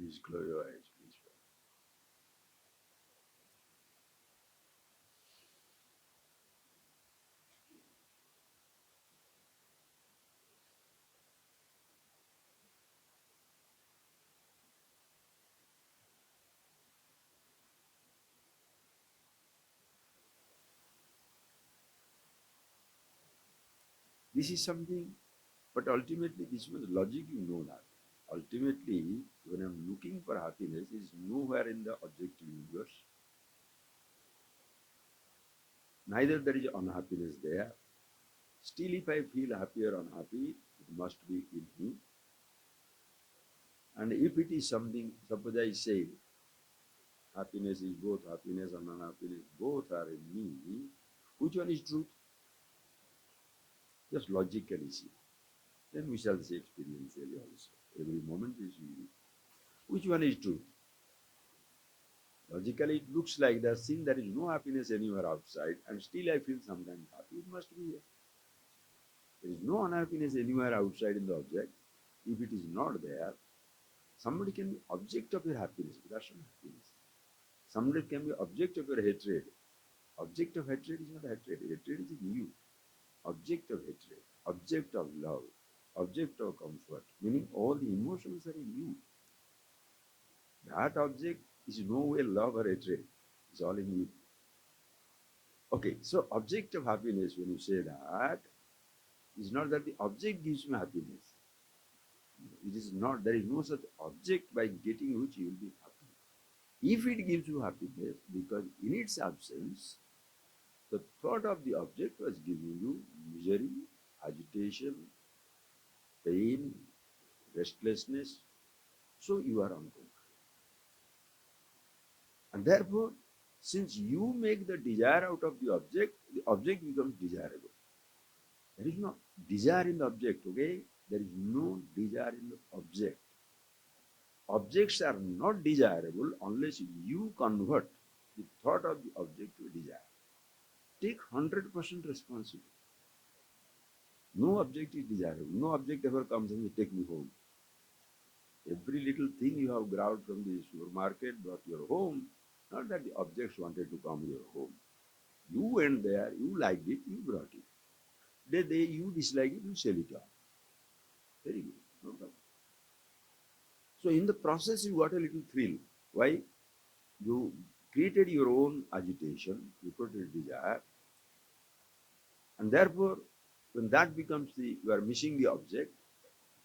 Please close your eyes, please. This is something, but ultimately this was logic, you know that. Ultimately, when I'm looking for happiness, is nowhere in the objective universe. Neither there is unhappiness there. Still, if I feel happy or unhappy, it must be in me. And if it is something, suppose I say, happiness is both happiness and unhappiness, both are in me, which one is truth? Just logically see. Then we shall see experientially also. Every moment is unique. Which one is true? Logically, it looks like that since there is no happiness anywhere outside, and still I feel sometimes happy, it must be here. There is no unhappiness anywhere outside in the object. If it is not there, somebody can be object of your happiness, but that's not happiness. Somebody can be object of your hatred. Object of hatred is not hatred. Hatred is in you. Object of hatred, object of love, object of comfort, meaning all the emotions are in you. That object is no way love or hatred. It's all in you. Okay, so object of happiness, when you say that, is not that the object gives me happiness. It is not, there is no such object by getting which you will be happy. If it gives you happiness, because in its absence, the thought of the object was giving you misery, agitation, pain, restlessness, so you are uncomfortable. And therefore, since you make the desire out of the object becomes desirable. There is no desire in the object, okay? There is no desire in the object. Objects are not desirable unless you convert the thought of the object to a desire. Take 100% responsibility. No object is desirable. No object ever comes and says, take me home. Every little thing you have grabbed from the supermarket brought your home. Not that the objects wanted to come your home. You went there, you liked it, you brought it. The day you dislike it, you sell it off. Very good. No problem. So in the process, you got a little thrill. Why? You created your own agitation, you created desire, and therefore, when that becomes you are missing the object,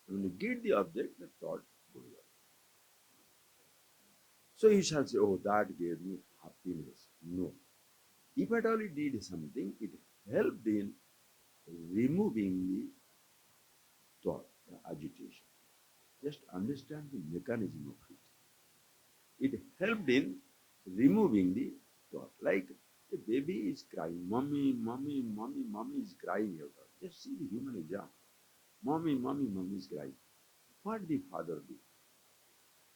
when you get the object, the thought goes away. So you shall say, oh, that gave me happiness. No. If at all it did something, it helped in removing the thought, the agitation. Just understand the mechanism of it. It helped in removing the thought. Like a baby is crying, mommy, mommy, mommy, mommy is crying. Just see the human example. Mommy, mommy, mommy is crying. What the father do?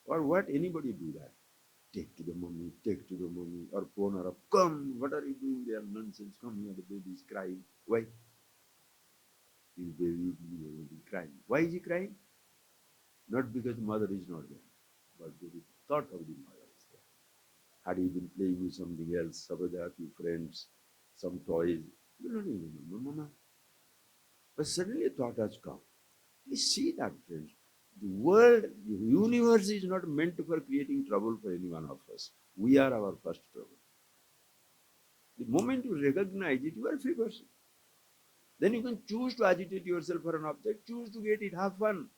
Or what anybody do that? Take to the mommy, or phone her up. Come, what are you doing there? Nonsense. Come here, the baby is crying. Why? This baby is crying. Why is he crying? Not because the mother is not there, but the thought of the mother is there. Had he been playing with something else, suppose there are a few friends, some toys, you don't even remember, Mama. But suddenly a thought has come. Please see that, friends. The world, the universe is not meant for creating trouble for any one of us. We are our first trouble. The moment you recognize it, you are a free person. Then you can choose to agitate yourself for an object, choose to get it, have fun.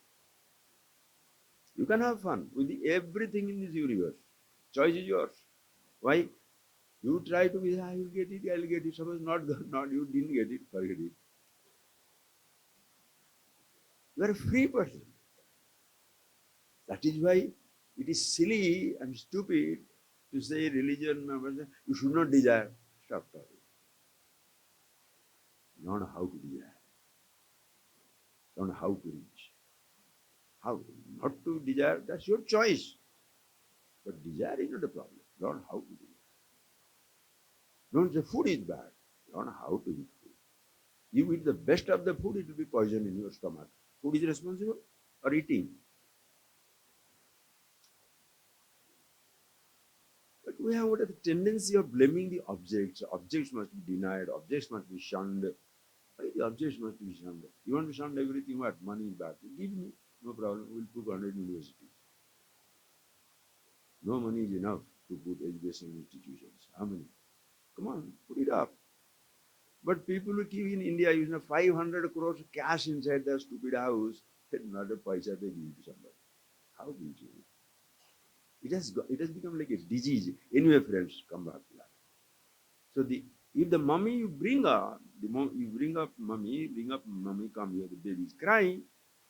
You can have fun with everything in this universe. Choice is yours. Why? You try to be, I will get it, I'll get it. Suppose not, you didn't get it, forget it. You are a free person. That is why it is silly and stupid to say religion members, you should not desire. Stop talking. Don't know how to desire. Don't know how to reach. How not to desire, that's your choice. But desire is not a problem. Don't know how to desire. Don't say food is bad. Don't know how to eat food. You eat the best of the food, it will be poison in your stomach. Food is responsible or eating? We have what a tendency of blaming the objects. Objects must be denied, objects must be shunned. Why the objects must be shunned? You want to shun everything, what? Money is bad. Give me, no problem, we'll put 100 universities. No money is enough to put educational institutions. How many? Come on, put it up. But people who keep in India, 500 crores cash inside their stupid house, not a paisa they give to somebody. How beautiful. It has become like a disease. Anyway, friends, come back to that. So if the mummy you bring up, you bring up mummy, come here, the baby is crying,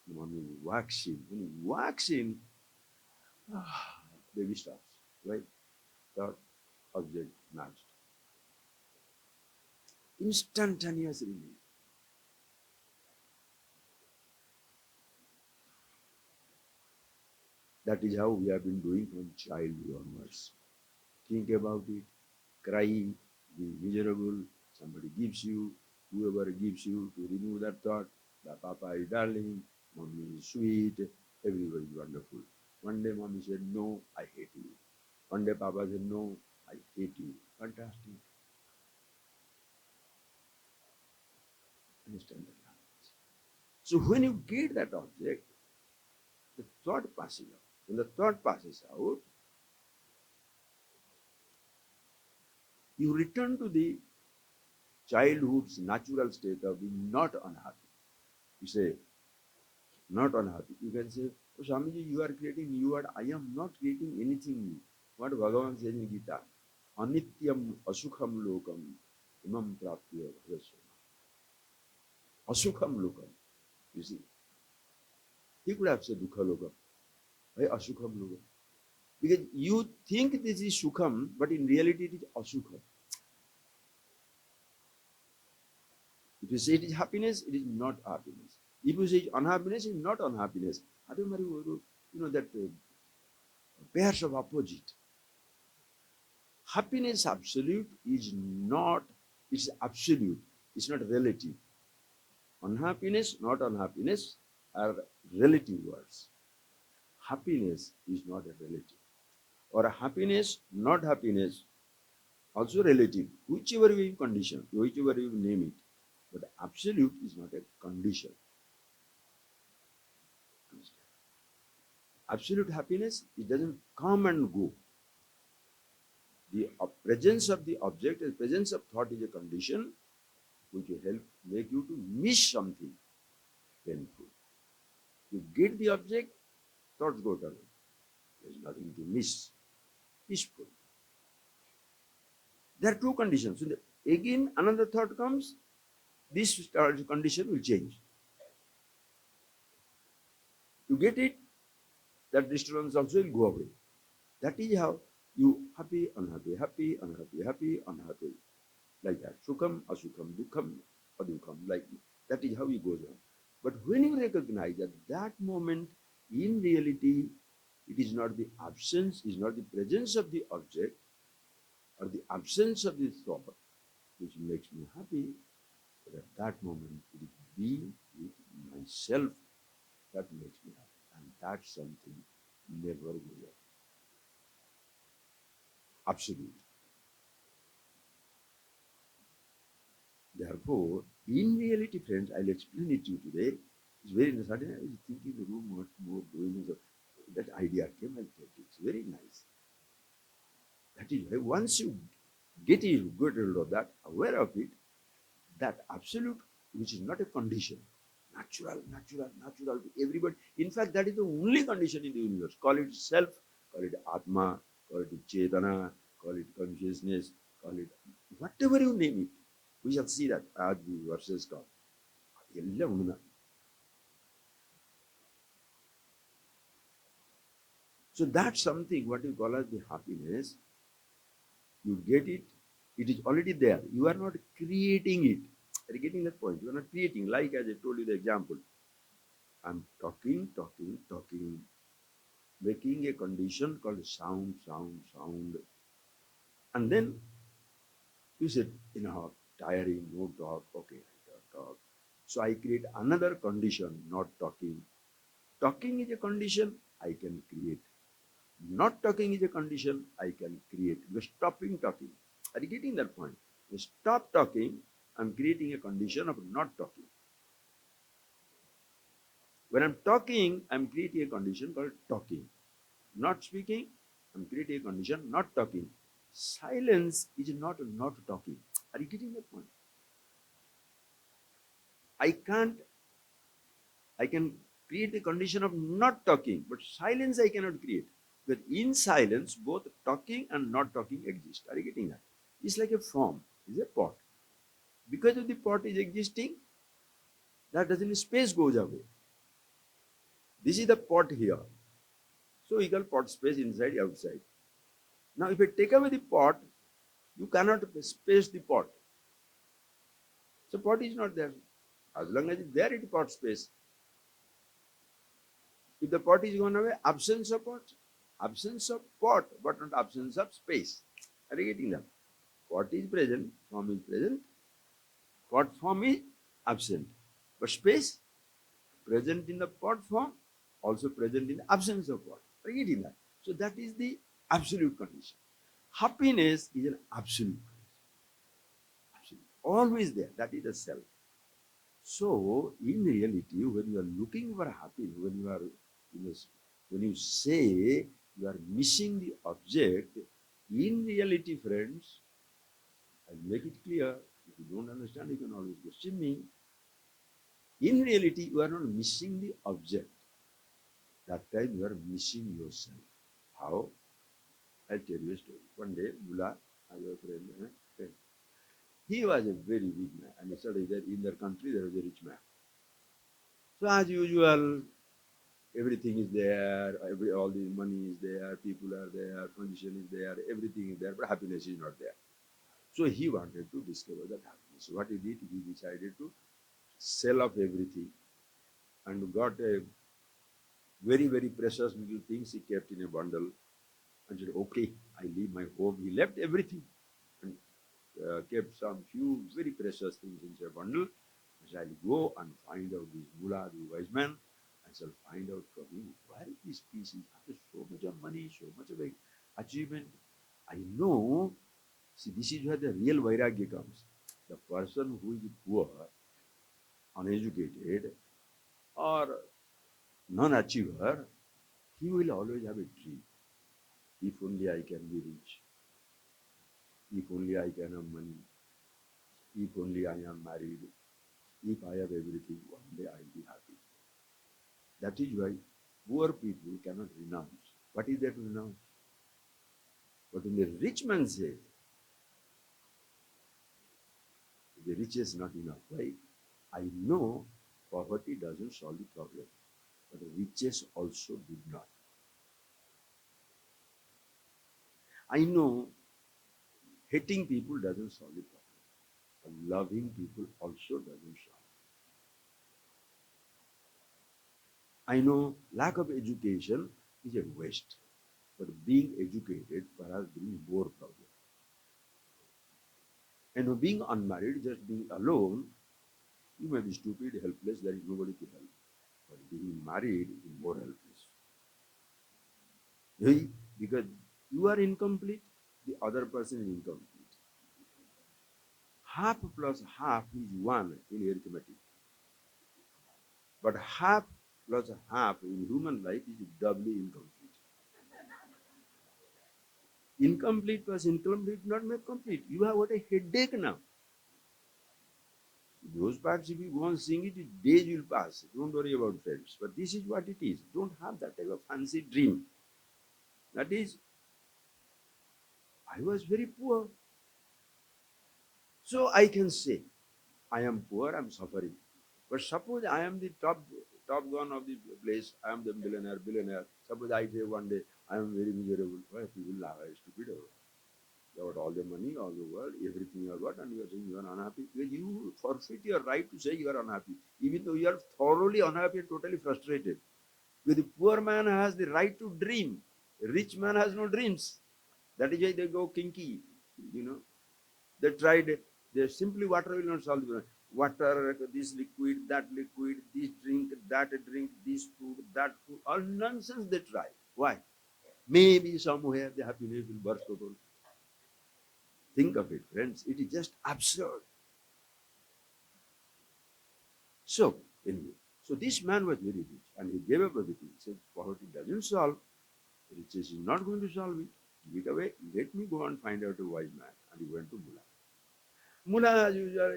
the mummy whacks him. When he whacks him, baby stops. Right? Third object matched. Instantaneous relief. That is how we have been doing from childhood onwards. Think about it, cry, be miserable, somebody gives you, whoever gives you to remove that thought, that papa is darling, mommy is sweet, everybody is wonderful. One day mommy said, no, I hate you. One day papa said, no, I hate you. Fantastic. Understand that. So when you get that object, the thought passes out. When the thought passes out, you return to the childhood's natural state of being not unhappy. You say, not unhappy. You can say, oh, Swamiji, you are creating new word. I am not creating anything new. What Bhagavan says in Gita, Anityam Asukham Lokam Imam Praptiya Bhajasya. Asukham Lokam. You see, he could have said Dukha Lokam. Why Asukham Lokam? Because you think this is Sukham, but in reality it is Asukham. If you say it is happiness, it is not happiness. If you say unhappiness, it is not unhappiness. That pairs of opposite. Happiness absolute is not, it's absolute, it's not relative. Unhappiness, not unhappiness are relative words. Happiness is not a relative. Or happiness, not happiness, also relative. Whichever you condition, whichever you name it. But absolute is not a condition. Understand? Absolute happiness, it doesn't come and go. The presence of the object, the presence of thought is a condition which will help make you to miss something painful. You get the object, thoughts go away. There is nothing to miss. Peaceful. There are two conditions. So again, another thought comes, this condition will change. You get it, that disturbance also will go away. That is how you happy, unhappy, happy, unhappy, happy, unhappy. Like that. Sukham, asukham, dukham, adukham. Like that is how it goes on. But when you recognize that that moment, in reality, it is not the absence, is not the presence of the object or the absence of the thought which makes me happy, but at that moment, it is being with myself that makes me happy. And that's something never goes away. Absolute. Therefore, in reality, friends, I'll explain it to you today. It's very nice. Suddenly I was thinking the room much more doing that idea came and thought it's very nice. That is why once you get rid of that, aware of it, that absolute, which is not a condition, natural to everybody. In fact, that is the only condition in the universe. Call it self, call it Atma, call it Chetana, call it consciousness, call it whatever you name it. We shall see that as the verses come. So that's something what you call as the happiness. You get it, it is already there. You are not creating it. Are you getting that point? You are not creating, like as I told you the example. I'm talking, making a condition called sound. And then you said, tiring, no talk, okay, I talk. So I create another condition, not talking. Talking is a condition I can create. not talking is a condition I can create. Because stopping talking. Are you getting that point? You stop talking, I'm creating a condition of not talking. When I'm talking, I'm creating a condition called talking. Not speaking, I'm creating a condition not talking. Silence is not talking. Are you getting that point? I can't, I can create a condition of not talking, but silence I cannot create. Because in silence, both talking and not talking exist. Are you getting that? It's like a form, it's a pot. Because of the pot is existing, that doesn't mean space goes away. This is the pot here. So equal pot space inside, outside. Now if I take away the pot, you cannot space the pot. So pot is not there. As long as it's there, it's pot space. If the pot is gone away, absence of pot, but not absence of space. Are you getting that? Pot is present, form is present, pot form is absent. But space, present in the pot form, also present in the absence of pot. Are you getting that? So that is the absolute condition. Happiness is an absolute condition. Absolute. Always there. That is the self. So in reality, when you are looking for happiness, when you are, when you say you are missing the object, in reality, friends, I'll make it clear. If you don't understand, you can always question me. In reality, you are not missing the object. That time you are missing yourself. How? I'll tell you a story. One day, Mula, I have a friend. He was a very big man. And he said that in their country there was a rich man. So as usual, everything is there, all the money is there, people are there, position is there, everything is there, but happiness is not there. So he wanted to discover that happiness. So what he did, he decided to sell off everything and got a very, very precious little things he kept in a bundle and said, okay, I leave my home. He left everything and kept some few very precious things in a bundle. I said, I'll go and find out this mullah, the wise man. I shall find out from him where is this peace. He has so much of money, so much of achievement. I know. See, this is where the real vairagya comes. The person who is poor, uneducated, or non-achiever, he will always have a dream. If only I can be rich. If only I can have money. If only I am married. If I have everything, one day I'll be happy. That is why poor people cannot renounce. What is there to renounce? But when the rich man says, the riches not enough. Why? I know poverty doesn't solve the problem, but riches also did not. I know hating people doesn't solve the problem, but loving people also doesn't solve. I know lack of education is a waste, but being educated perhaps brings more problems. And being unmarried, just being alone, you may be stupid, helpless, there is nobody to help. But being married is more helpless. Why? Because you are incomplete, the other person is incomplete. Half plus half is 1 in arithmetic. But half plus half in human life is doubly incomplete. Incomplete plus incomplete not make complete. You have got a headache now. Those parts, if you go on seeing it, days will pass. Don't worry about friends. But this is what it is. Don't have that type of fancy dream. That is, I was very poor. So I can say, I am poor, I am suffering. But suppose I am the top gun of the place, I am the billionaire. Suppose I say one day, I am very miserable. Why people laugh, I am stupid. You have got all the money, all the world, everything you have got, and you are saying you are unhappy. Because you forfeit your right to say you are unhappy, even though you are thoroughly unhappy and totally frustrated. Because the poor man has the right to dream. The rich man has no dreams. That is why they go kinky, you know. They tried, they simply water will not solve the problem. Water, this liquid, this drink, this food, that food, all nonsense they try. Why? maybe somewhere the happiness will burst open. Think of it, friends. It is just absurd. So, anyway, so this man was very rich and he gave up everything. He said, poverty doesn't solve, riches is not going to solve it. Give it away, let me go and find out a wise man. And he went to Mullah. Mullah, as usual,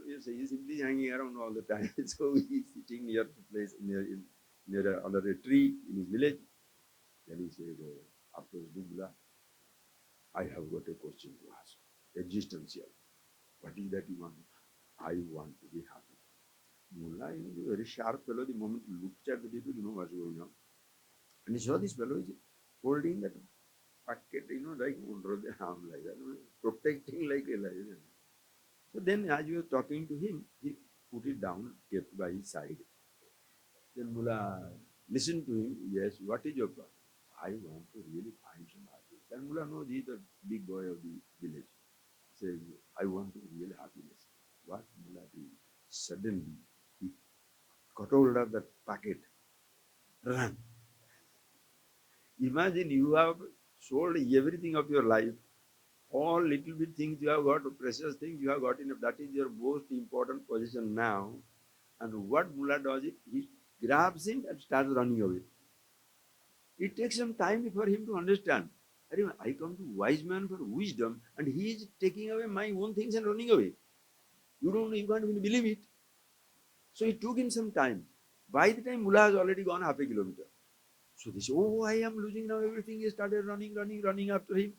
is simply hanging around all the time. So he is sitting near the place, under a tree in his village. Then he said, after Mullah, I have got a question to ask. Existential. What is that you want? I want to be happy. Mullah, is a very sharp fellow. The moment he looked at the people, what's going on. And he saw this fellow is holding that packet, like under the arm, like that, protecting like a lion. So then, as you were talking to him, he put it down, kept by his side. Then Mullah listened to him. Yes, what is your problem? I want to really find some happiness. And Mullah knows he is the big boy of the village. He says, I want to real happiness. What Mullah did? Suddenly, he got hold of that packet, ran. Imagine you have sold everything of your life, all little bit things you have got, precious things you have got enough. That is your most important position now. And what Mullah does it, he grabs him and starts running away. It takes some time for him to understand. I come to wise man for wisdom, and he is taking away my own things and running away. You can't even believe it. So it took him some time. By the time Mullah has already gone half a kilometer. So they say, oh, I am losing now everything. He started running after him.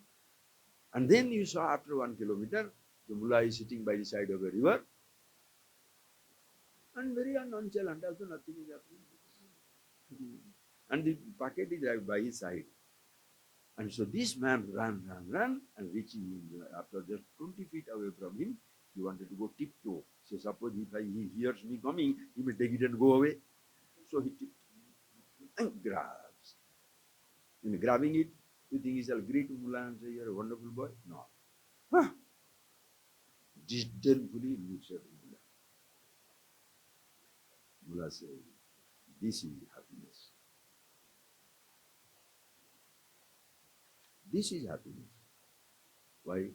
And then you saw after 1 kilometer, the Mullah is sitting by the side of a river. And very nonchalant, also nothing is happening. And the packet is right by his side. And so this man ran, and reaching him after just 20 feet away from him, he wanted to go tiptoe. So suppose if he hears me coming, he will take it and go away. So he tiptoed and grabs. In grabbing it, you think he shall greet Mullah and say, you're a wonderful boy? No. Huh. Disdainfully looks at Mullah. Mullah says, this is happiness. This is happiness. Why?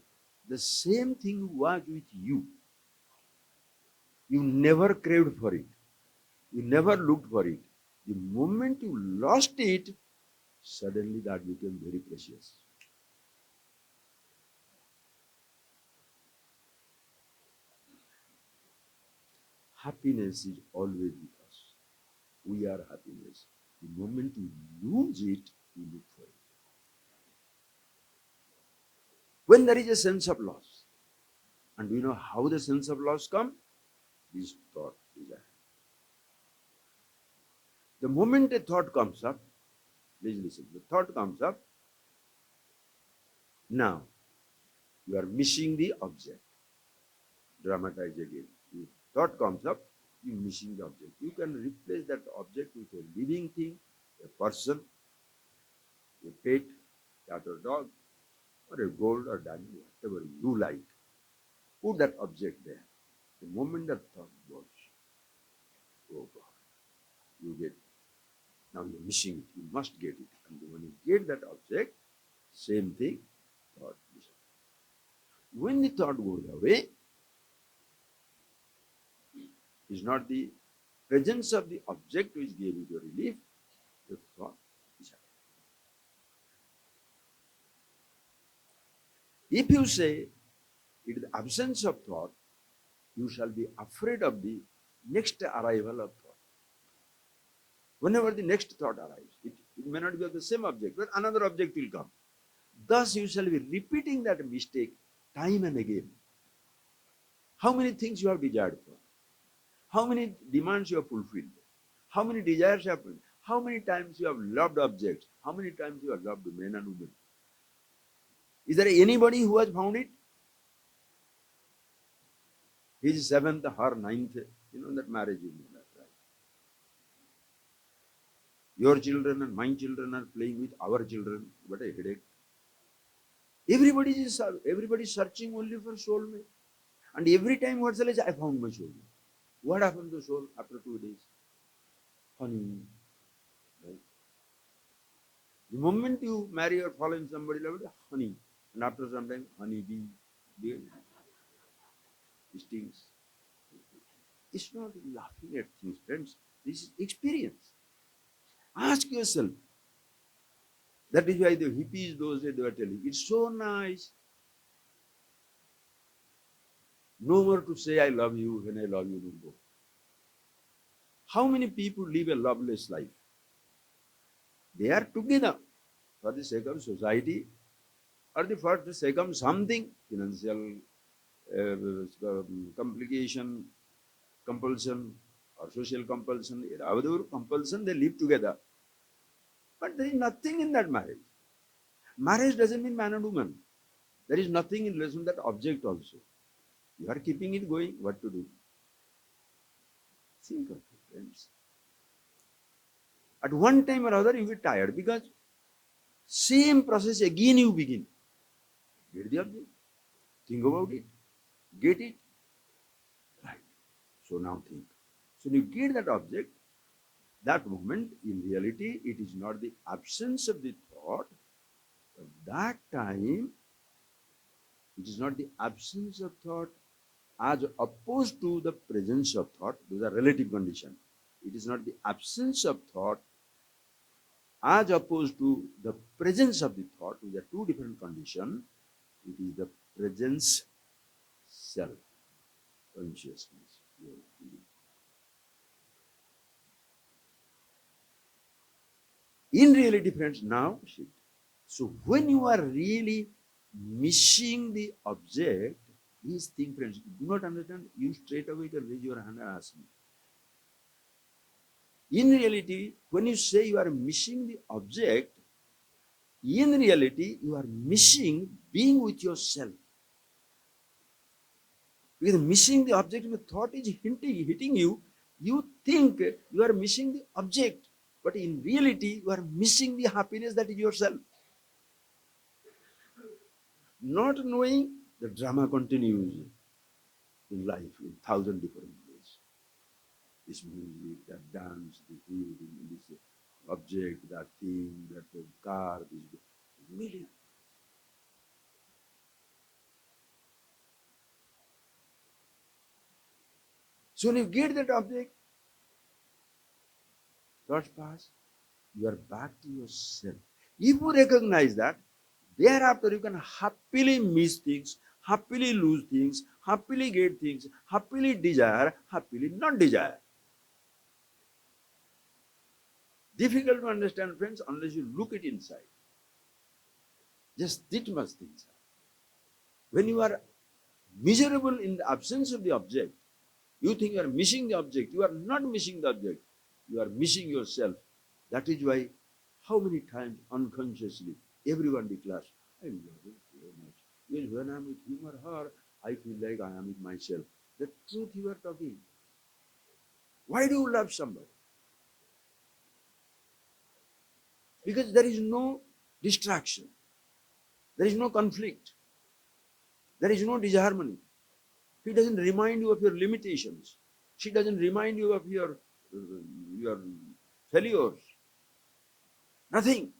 The same thing was with you. You never craved for it. You never looked for it. The moment you lost it, suddenly that became very precious. Happiness is always with us. We are happiness. The moment you lose it, you look for it. When there is a sense of loss, and we know how the sense of loss comes, this thought is there. The moment a thought comes up, please listen, the thought comes up, now you are missing the object. Dramatize again. The thought comes up, you are missing the object. You can replace that object with a living thing, a person, a pet, cat or dog, or a gold or diamond, whatever you like. Put that object there. The moment that thought goes, oh God, you get it. Now you're missing it. You must get it. And when you get that object, same thing, thought disappears. When the thought goes away, it's not the presence of the object which gave you the relief, the thought disappears. If you say it is the absence of thought, you shall be afraid of the next arrival of thought. Whenever the next thought arrives, it may not be of the same object, but another object will come. Thus, you shall be repeating that mistake time and again. How many things you have desired for? How many demands you have fulfilled? How many desires you have fulfilled? How many times you have loved objects? How many times you have loved men and women? Is there anybody who has found it? His seventh, her ninth, that marriage, that, right? Your children and my children are playing with our children. What a headache. Everybody is searching only for soulmate. And every time what shall I say? I found my soulmate. What happened to soul after 2 days? Honey, right? The moment you marry or fall in somebody, love it, honey. And after some time, honey bee stings. It's not laughing at things, friends. This is experience. Ask yourself. That is why the hippies those days they were telling, it's so nice. No more to say I love you when I love you no more. How many people live a loveless life? They are together for the sake of society or for the sake of something, financial complication, compulsion, or social compulsion, whatever compulsion, they live together. But there is nothing in that marriage. Marriage doesn't mean man and woman. There is nothing in relation to that object also. You are keeping it going, what to do? Think of it, friends. At one time or other, you get tired because same process again you begin. Get the object, think about it, get it, right. So now think. So you get that object, that moment, in reality, it is not the absence of the thought, but that time, it is not the absence of thought as opposed to the presence of thought. Those are relative conditions. It is not the absence of thought as opposed to the presence of the thought. These are two different conditions. It is the presence self, consciousness. In reality, friends, now shift. So when you are really missing the object, these things, friends, do not understand, you straight away can raise your hand and ask me. In reality, when you say you are missing the object, in reality, you are missing being with yourself. Because missing the object, the thought is hitting you, you think you are missing the object, but in reality, you are missing the happiness that is yourself. Not knowing, the drama continues in life in thousand different ways. This music, that dance, this object, that thing, that car, this million. So when you get that object, thoughts pass, you are back to yourself. If you recognize that, thereafter you can happily miss things, happily lose things, happily get things, happily desire, happily not desire. Difficult to understand, friends, unless you look it inside. Just that much things. When you are miserable in the absence of the object, you think you are missing the object. You are not missing the object. You are missing yourself. That is why, how many times unconsciously, everyone declares, I love him so much. Because when I am with him or her, I feel like I am with myself. The truth you are talking. Why do you love somebody? Because there is no distraction. There is no conflict. There is no disharmony. He doesn't remind you of your limitations. She doesn't remind you of your failures. Nothing.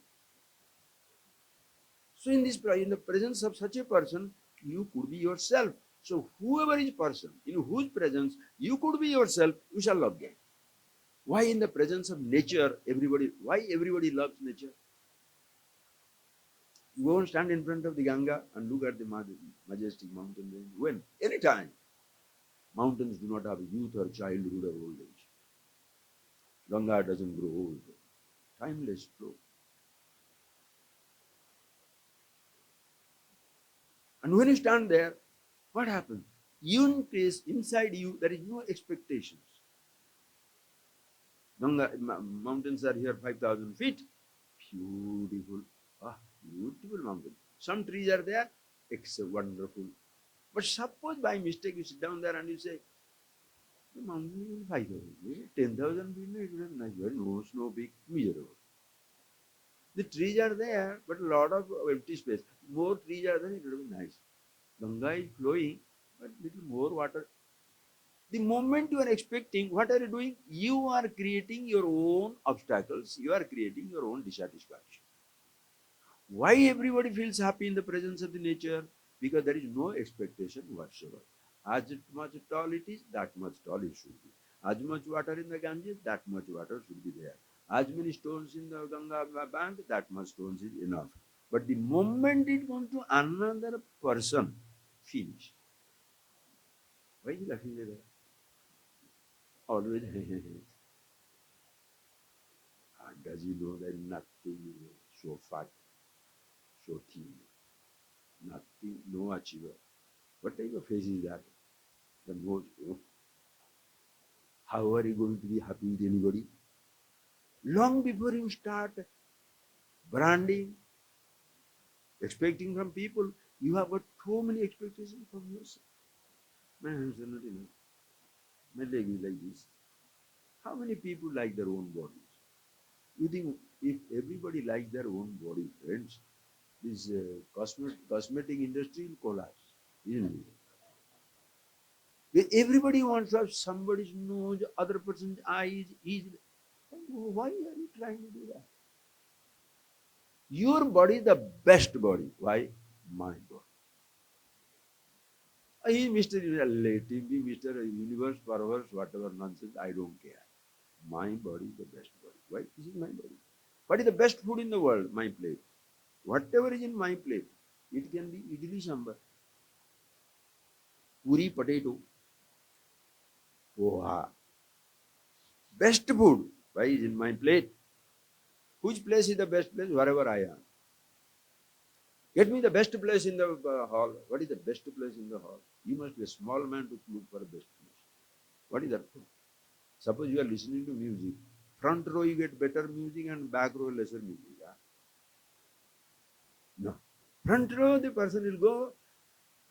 So in the presence of such a person, you could be yourself. So whoever is person, in whose presence you could be yourself, you shall love them. Why in the presence of nature, why everybody loves nature? You go and stand in front of the Ganga and look at the majestic mountain range. When? Anytime. Mountains do not have youth or childhood or old age. Ganga doesn't grow old. Timeless flow. And when you stand there, what happens? Inside you, there is no expectations. Ganga, mountains are here 5,000 feet. Beautiful. Beautiful mountain. Some trees are there. It's wonderful. But suppose by mistake you sit down there and you say, the mountain is 5,000 feet, 10,000 feet, it would have nice. No snow peak, miserable. The trees are there, but a lot of empty space. More trees are there, it would be nice. Ganga is flowing, but little more water. The moment you are expecting, what are you doing? You are creating your own obstacles. You are creating your own dissatisfaction. Why everybody feels happy in the presence of the nature? Because there is no expectation whatsoever. As much tall it is, that much tall it should be. As much water in the Ganges, that much water should be there. As many stones in the Ganga bank, that much stones is enough. But the moment it comes to another person, finish. Why is he laughing like that? Always, does he know that nothing is so fat, so thin, nothing, no achiever? What type of face is that? The most, how are you going to be happy with anybody? Long before you start branding, expecting from people, you have got so many expectations from yourself. My hands are not enough. My leg is like this. How many people like their own bodies? You think if everybody likes their own body, friends, this cosmetic industry will collapse, isn't it? Everybody wants to have somebody's nose, other person's eyes, ears. Why are you trying to do that? Your body is the best body. Why? My body. He Mr. Let him be Mr. Universe, perverse, whatever nonsense, I don't care. My body is the best body. Why? This is my body. What is the best food in the world? My plate. Whatever is in my plate, it can be idli sambar, puri potato, poha. Best food. Why is in my plate? Which place is the best place? Wherever I am. Get me the best place in the hall. What is the best place in the hall? You must be a small man to look for a best place. What is that? Suppose you are listening to music. Front row you get better music and back row lesser music. Yeah? No. Front row the person will go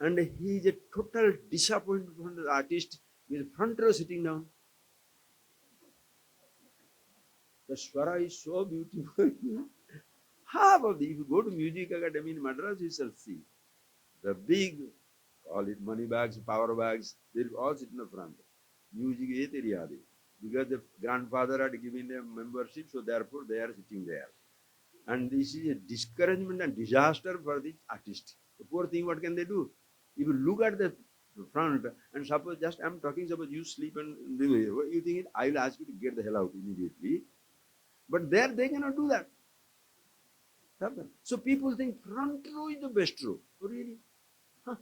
and he is a total disappointment from the artist with front row sitting down. The swara is so beautiful. Half of the, if you go to music academy in Madras, you shall see the big, call it money bags, power bags, they all sit in the front. Music is area because the grandfather had given a membership, so therefore they are sitting there. And this is a discouragement and disaster for the artist. The poor thing, what can they do? If you look at the front and suppose just I'm talking, suppose you sleep and you think I will ask you to get the hell out immediately. But there they cannot do that. So people think front row is the best row. Really? Huh.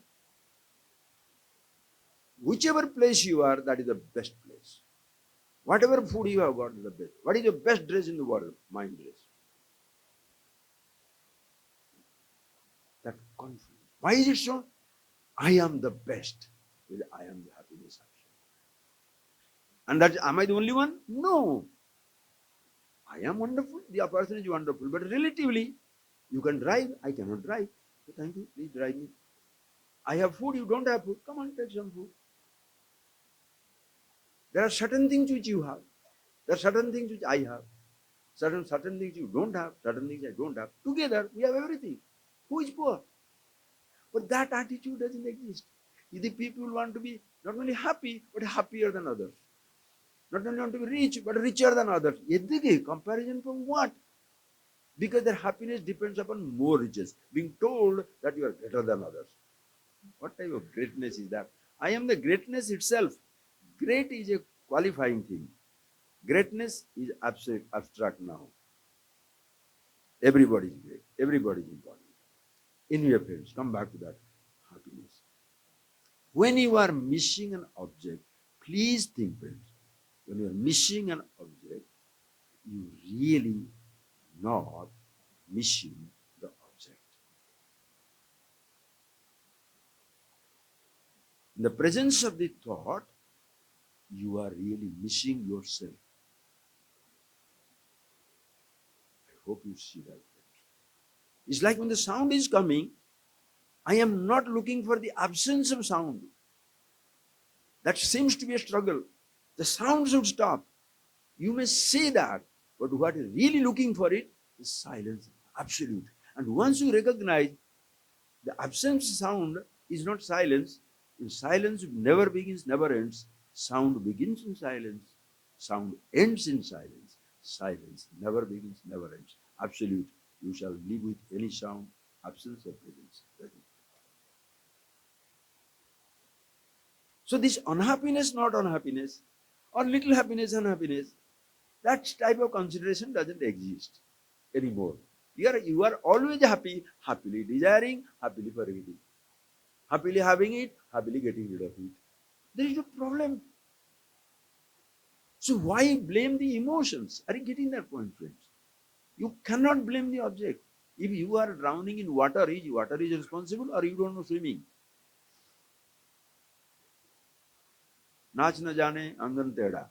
Whichever place you are, that is the best place. Whatever food you have got is the best. What is the best dress in the world? My dress. That confidence. Why is it so? I am the best. I am the happiness. And that am I the only one? No. I am wonderful. The other person is wonderful. But relatively, you can drive. I cannot drive. So thank you. Please drive me. I have food. You don't have food. Come on, take some food. There are certain things which you have. There are certain things which I have. Certain things you don't have. Certain things I don't have. Together, we have everything. Who is poor? But that attitude doesn't exist. The people want to be not only happy, but happier than others. Not only want to be rich, but richer than others. Comparison from what? Because their happiness depends upon more riches. Being told that you are greater than others. What type of greatness is that? I am the greatness itself. Great is a qualifying thing. Greatness is abstract now. Everybody is great. Everybody is important. In your friends, come back to that happiness. When you are missing an object, please think, friends, when you are missing an object, you really not missing the object. In the presence of the thought, you are really missing yourself. I hope you see that. It's like when the sound is coming, I am not looking for the absence of sound. That seems to be a struggle. The sound should stop. You may say that, but what is really looking for it is silence, absolute. And once you recognize the absence of sound is not silence, in silence never begins, never ends. Sound begins in silence, sound ends in silence. Silence never begins, never ends. Absolute. You shall live with any sound, absence of presence. So this unhappiness, not unhappiness, or little happiness, unhappiness, that type of consideration doesn't exist anymore. You are always happy, happily desiring, happily forgetting, happily having it, happily getting rid of it. There is no problem. So why blame the emotions? Are you getting that point, friends? You cannot blame the object. If you are drowning in water is responsible, or you don't know swimming? नाच न जाने अंगन टेढ़ा.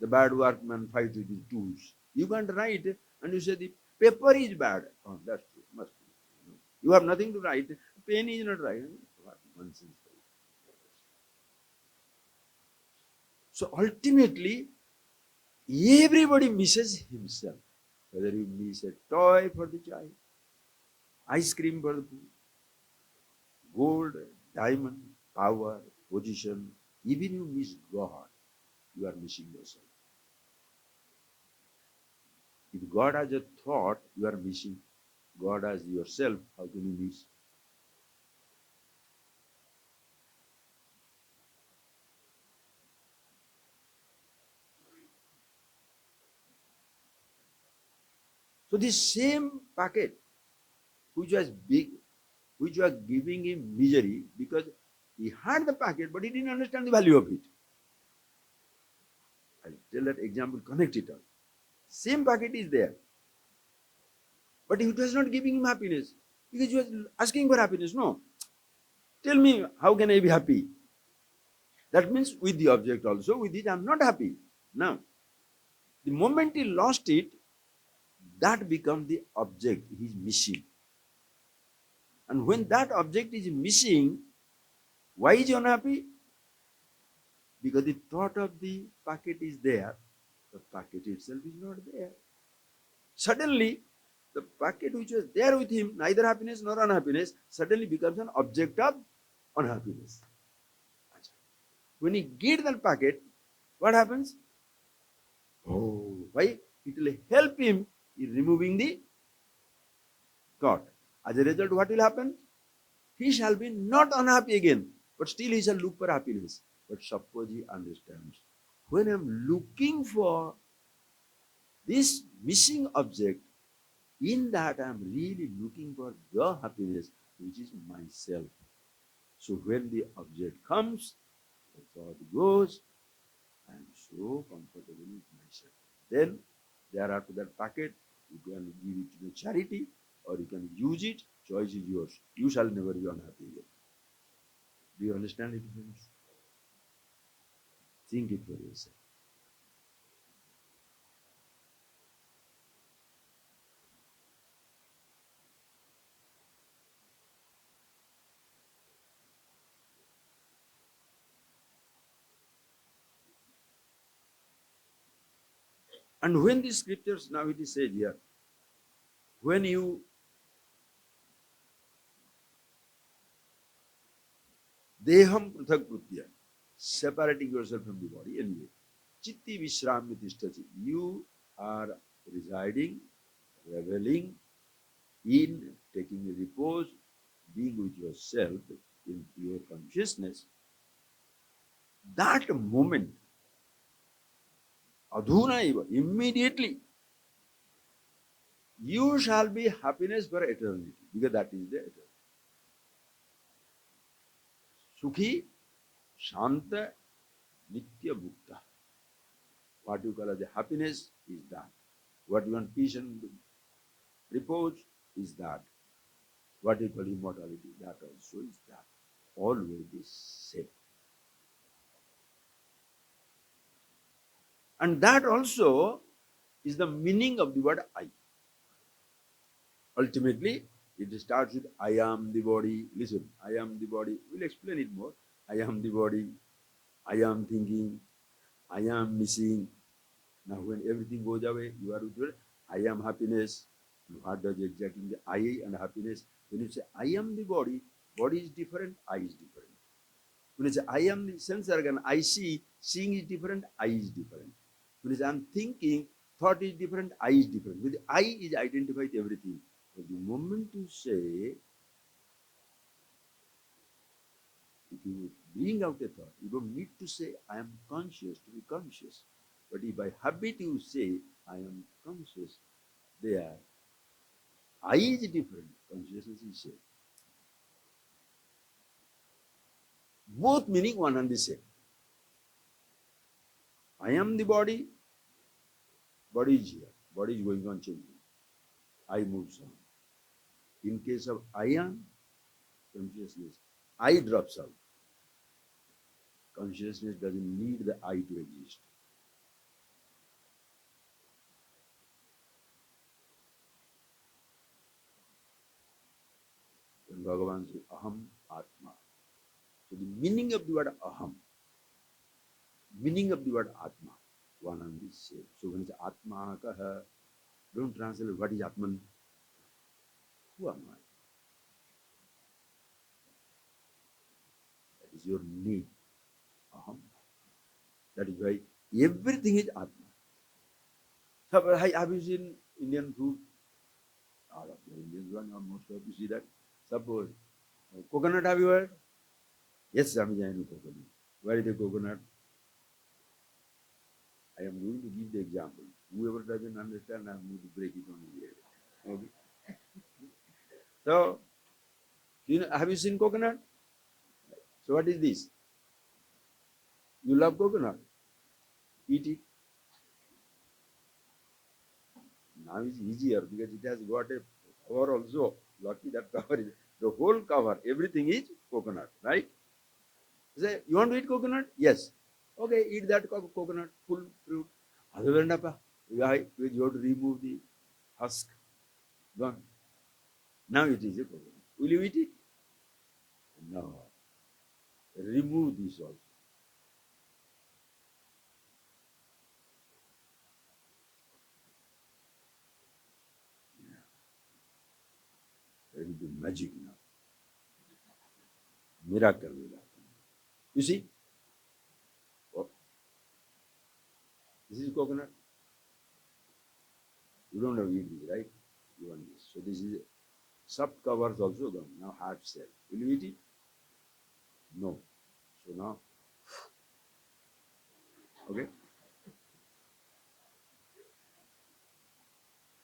The bad workman fights with his tools. You can't write and you say the paper is bad. Oh, that's true. Must be. You have nothing to write. Pen is not right. What nonsense. So ultimately, everybody misses himself. Whether you miss a toy for the child, ice cream for the food, gold, diamond, power, position, even you miss God, you are missing yourself. If God has a thought, you are missing. God as yourself, how can you miss? So this same packet which was big, which was giving him misery because he had the packet but he didn't understand the value of it. I'll tell that example, connect it all. Same packet is there, but it was not giving him happiness because he was asking for happiness. No, tell me, how can I be happy? That means with the object also, with it I'm not happy. Now, the moment he lost it, that becomes the object he's missing. And when that object is missing, why is he unhappy? Because the thought of the packet is there, the packet itself is not there. Suddenly, the packet which was there with him, neither happiness nor unhappiness, suddenly becomes an object of unhappiness. When he gets that packet, what happens? Oh, why? It will help him in removing the thought. As a result, what will happen? He shall be not unhappy again, but still he shall look for happiness. But suppose he understands, when I'm looking for this missing object, in that I'm really looking for the happiness, which is myself. So when the object comes, the thought goes, I am so comfortable with myself. Then, thereafter that packet, you can give it to the charity, or you can use it. Choice is yours. You shall never be unhappy again. Do you understand it, friends? Think it for yourself. And when the scriptures, now it is said here, when you deham prathak krutya, separating yourself from the body anyway, chitti vishrami tishtasi, you are residing, reveling in taking a repose, being with yourself in pure consciousness. That moment, adhuna eva, immediately, you shall be happiness for eternity, because that is the eternity. Sukhi, Shanta, Nitya Mukta. What you call as the happiness is that. What you want peace and repose is that. What you call immortality, that also is that. Always the same. And that also is the meaning of the word I. Ultimately, it starts with I am the body. Listen, I am the body. We'll explain it more. I am the body. I am thinking. I am missing. Now, when everything goes away, you are with your I am happiness. What does exactly the I and happiness? When you say I am the body is different, I is different. When you say I am the sense organ, I see, seeing is different, I is different. When you say I am thinking, thought is different, I is different. With I is identified everything. But the moment you say, if you bring out a thought, you don't need to say, I am conscious to be conscious. But if by habit you say, I am conscious, there, I is different, consciousness is same. Both meaning one and the same. I am the body, body is here, body is going on changing. I moves on. In case of I am, consciousness, I drops out. Consciousness doesn't need the I to exist. When Bhagavan says, Aham Atma. So the meaning of the word Aham, meaning of the word Atma, one and the same. So when it's Atma Kaha, don't translate what is Atman. Who am I? That is your need. Aham. That is why everything is Atma. So, have you seen Indian food? All of the Indians, one or most of you see that. Suppose, coconut have you heard? Yes, I know coconut. Where is the coconut? I am going to give the example. Whoever doesn't understand, I am going to break it on here. Okay. So, have you seen coconut? So what is this? You love coconut. Eat it. Now it's easier because it has got a cover also. Lucky that cover is the whole cover. Everything is coconut, right? Say, you want to eat coconut? Yes. Okay, eat that coconut, full fruit. Other than that, you have to remove the husk. Gone. Now it is a coconut. Will you eat it? No. Remove this also. There will be magic now. Miracle will happen. You see? Oh, this is coconut. You don't have to eat this, right? You want this. So this is soft covers also gone. Now hard shell. Will you eat it? No. So now, okay.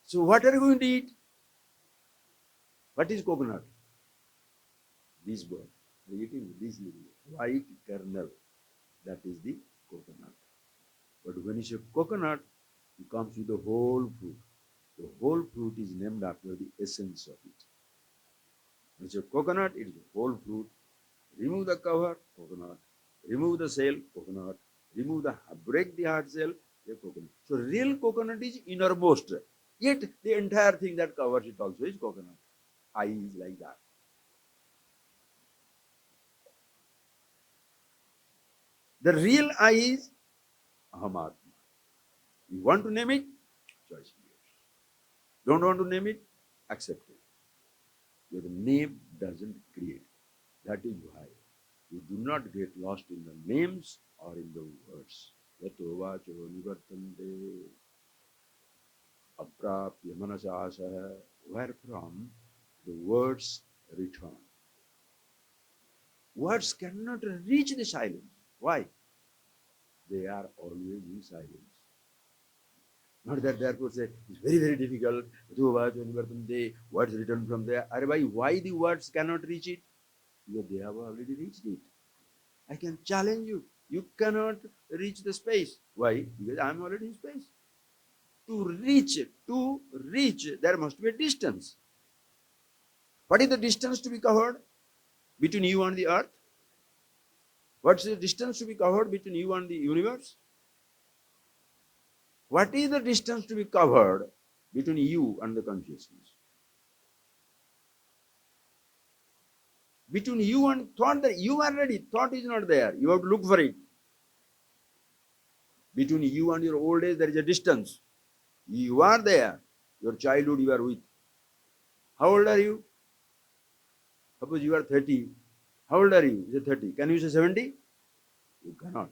So what are you going to eat? What is coconut? This bird. They are eating this little white kernel. That is the coconut. But when you say coconut, it comes with the whole fruit. The whole fruit is named after the essence of it. When you say coconut, it is the whole fruit. Remove the cover, coconut. Remove the shell, coconut. Remove the break the hard shell, the coconut. So real coconut is innermost. Yet the entire thing that covers it also is coconut. I is like that. The real I is Ahamatma. You want to name it? Choice is yours. Don't want to name it? Accept it. Your name doesn't create. That is why you do not get lost in the names or in the words. Yato vacho nivartante aprapya manasasah, wherefrom the words return. Words cannot reach the silence. Why? They are always in silence. Not that therefore say it's very, very difficult. Words written from there. Why the words cannot reach it? Because they have already reached it. I can challenge you. You cannot reach the space. Why? Because I am already in space. To reach, there must be a distance. What is the distance to be covered between you and the earth? What's the distance to be covered between you and the universe? What is the distance to be covered between you and the consciousness? Between you and thought, that you are ready, thought is not there. You have to look for it. Between you and your old age, there is a distance. You are there. Your childhood you are with. How old are you? Suppose you are 30. How old are you? You say 30. Can you say 70? You cannot.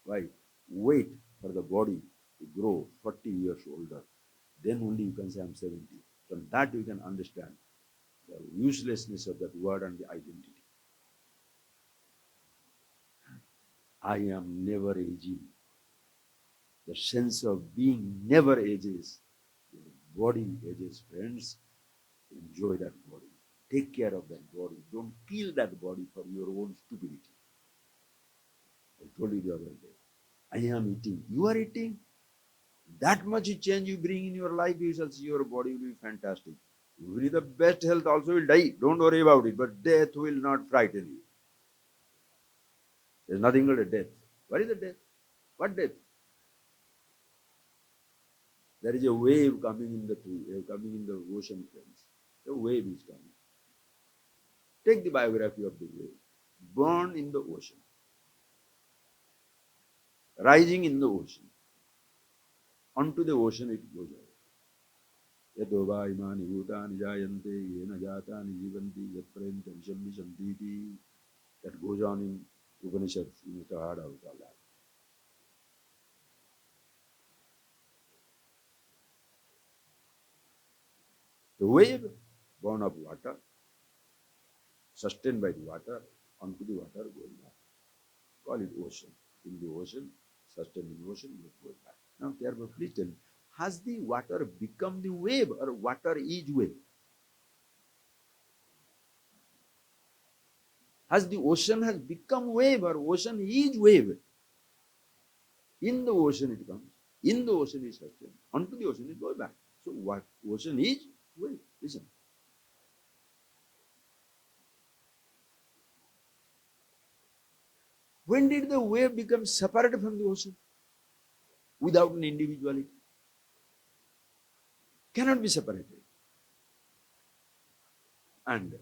Why? Wait for the body You grow 40 years older, then only you can say I'm 70. From that you can understand the uselessness of that word and the identity. I am never aging. The sense of being never ages. The body ages, friends. Enjoy that body. Take care of that body. Don't kill that body for your own stupidity. I told you the other day. I am eating. You are eating. That much change you bring in your life, you shall see your body will be fantastic. You will be the best health, also will die. Don't worry about it. But death will not frighten you. There's nothing called a death. What is the death? What death? There is a wave coming in the coming in the ocean, friends. The wave is coming. Take the biography of the wave. Born in the ocean, rising in the ocean. Onto the ocean it goes away. Yadova imani bhutani jayante yena jatani jivanti yatprenta visham vishantiti. That goes on in Upanishads. You must have heard about all that. The wave, born of water, sustained by the water, onto the water, going back. Call it ocean. In the ocean, sustained in the ocean, it goes back. Now, therefore, please tell me, has the water become the wave or water is wave? Has the ocean has become wave or ocean is wave? In the ocean it comes. In the ocean it sustained. Onto the ocean it goes back. So what ocean is wave? Listen. When did the wave become separate from the ocean? Without an individuality. Cannot be separated. And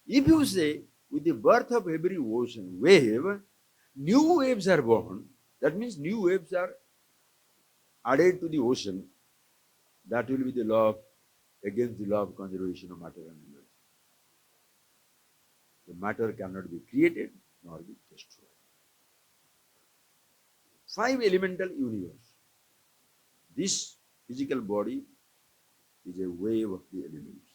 if you say, with the birth of every ocean wave, new waves are born, that means new waves are added to the ocean, that will be the law of, against the law of conservation of matter and energy. The matter cannot be created nor be destroyed. 5 elemental universe. This physical body is a wave of the elements.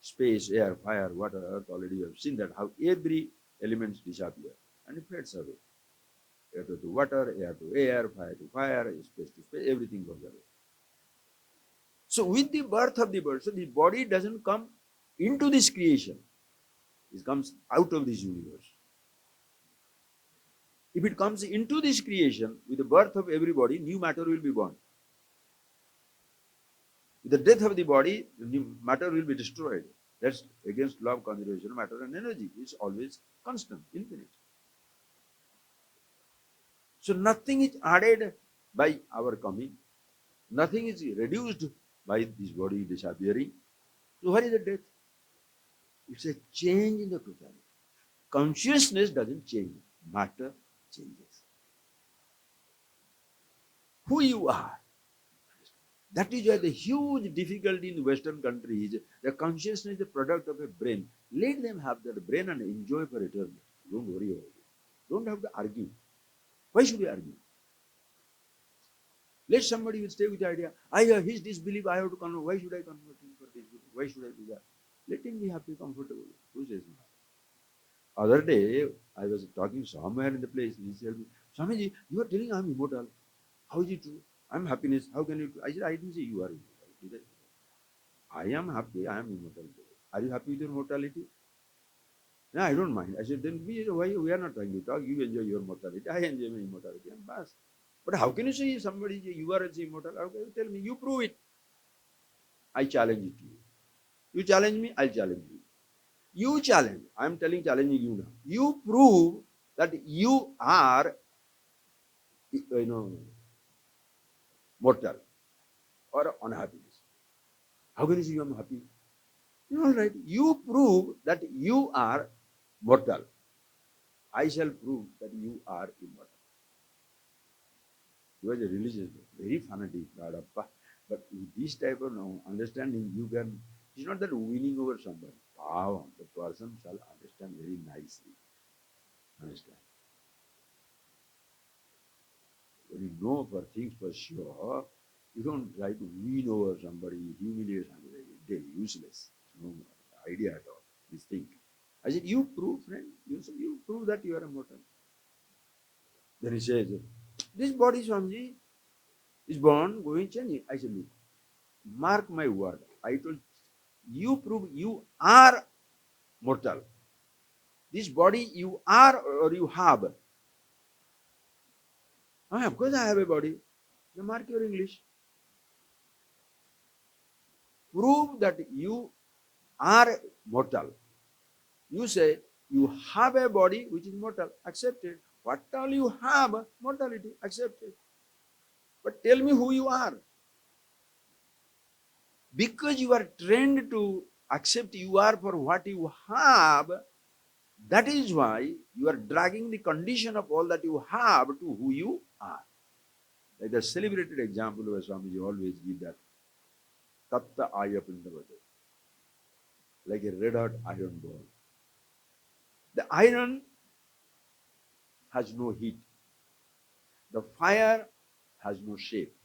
Space, air, fire, water, earth, already you have seen that how every element disappears and it fades away. Air to water, air to air, fire to fire, space to space, everything goes away. So with the birth of the bird, so the body doesn't come into this creation. It comes out of this universe. If it comes into this creation, with the birth of everybody, new matter will be born. With the death of the body, the new matter will be destroyed. That's against law of conservation of matter and energy. It's always constant, infinite. So nothing is added by our coming. Nothing is reduced by this body disappearing. So what is the death? It's a change in the totality. Consciousness doesn't change. Matter changes. Who you are. That is why the huge difficulty in the Western countries, the consciousness is the product of a brain. Let them have that brain and enjoy for eternity. Don't worry about it. Don't have to argue. Why should we argue? Let somebody will stay with the idea, I have his disbelief, I have to convert. Why should I convert him for disbelief? Why should I do that? Let him be happy, comfortable. Who says no? Other day, I was talking somewhere in the place, he said, Swamiji, you are telling I am immortal. How is it true? I am happiness. How can you? I said, I didn't say you are immortal. Did I am happy, I am immortal. Are you happy with your mortality? No, I don't mind. I said, then why we are not trying to talk? You enjoy your mortality. I enjoy my immortality. And bas. But how can you say somebody, you are immortal? How can you tell me? You prove it. I challenge it to you. You challenge me, I'll challenge you. You challenge. I'm challenging you now. You prove that you are, mortal or unhappiness. How can you say you are happy? All right. You prove that you are mortal. I shall prove that you are immortal. He was a religious, very fanatic, but with this type of understanding, you can, it's not that winning over somebody. Wow, the person shall understand very nicely. Understand? When you know for things for sure, you don't try to win over somebody, humiliate somebody. They're useless. No idea at all. This thing. I said, you prove, friend. You prove that you are immortal. Then he says, this body, Swamiji, is born, going, changing. I said, look, mark my word. I told you, prove you are mortal. This body you are or you have. Ah, of course I have a body. Now mark your English. Prove that you are mortal. You say you have a body which is mortal. Accepted. What all you have, mortality. Accepted. But tell me who you are. Because you are trained to accept you are for what you have, that is why you are dragging the condition of all that you have to who you are. Like the celebrated example where Swamiji always give that Tatta Ayapindavate, like a red hot iron ball. The iron has no heat. The fire has no shape.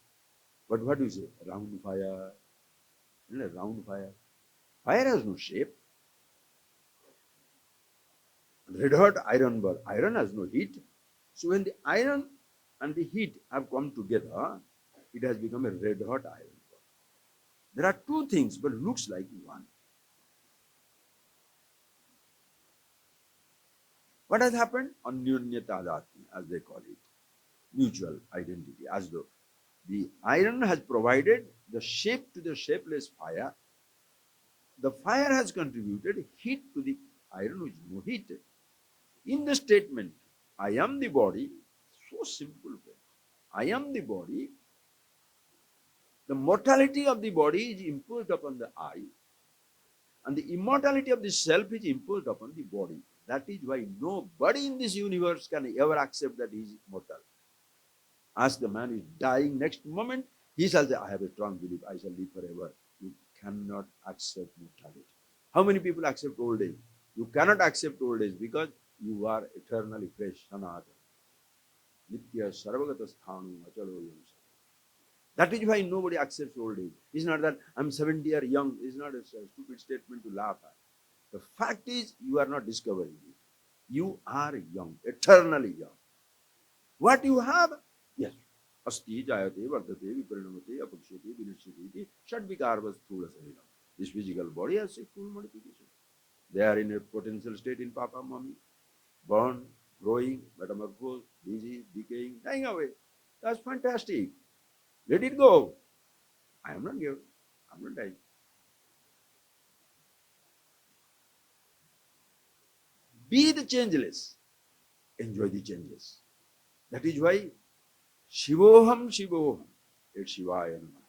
But what do you say? Round fire. Round fire. Fire has no shape. Red hot iron ball. Iron has no heat. So when the iron and the heat have come together, it has become a red hot iron ball. There are two things, but looks like one. What has happened? Anyonyatadatmi, as they call it. Mutual identity, as though the iron has provided the shape to the shapeless fire. The fire has contributed heat to the iron, which is no heat. In the statement, I am the body, so simple. I am the body. The mortality of the body is imposed upon the I, and the immortality of the self is imposed upon the body. That is why nobody in this universe can ever accept that he is mortal. Ask the man who is dying next moment, he shall say, I have a strong belief, I shall live forever. You cannot accept mortality. How many people accept old age? You cannot accept old age because you are eternally fresh, sanatana. Nitya sarvagata sthanu achalo yam. That is why nobody accepts old age. It's not that I'm 70 or young. It's not a stupid statement to laugh at. The fact is, you are not discovering it. You are young, eternally young. What you have? Yes. Asti, jayate, vardhate, viparinamate, apakshate, vinashyate, shadvikarva sthula sahiram. This physical body has a full modification. They are in a potential state in Papa, Mommy. Born, growing, metamorphosed, busy, decaying, dying away. That's fantastic. Let it go. I am not here. I am not dying. Be the changeless. Enjoy the changes. That is why Shivoham Shivoham. It's Shivaya Namah.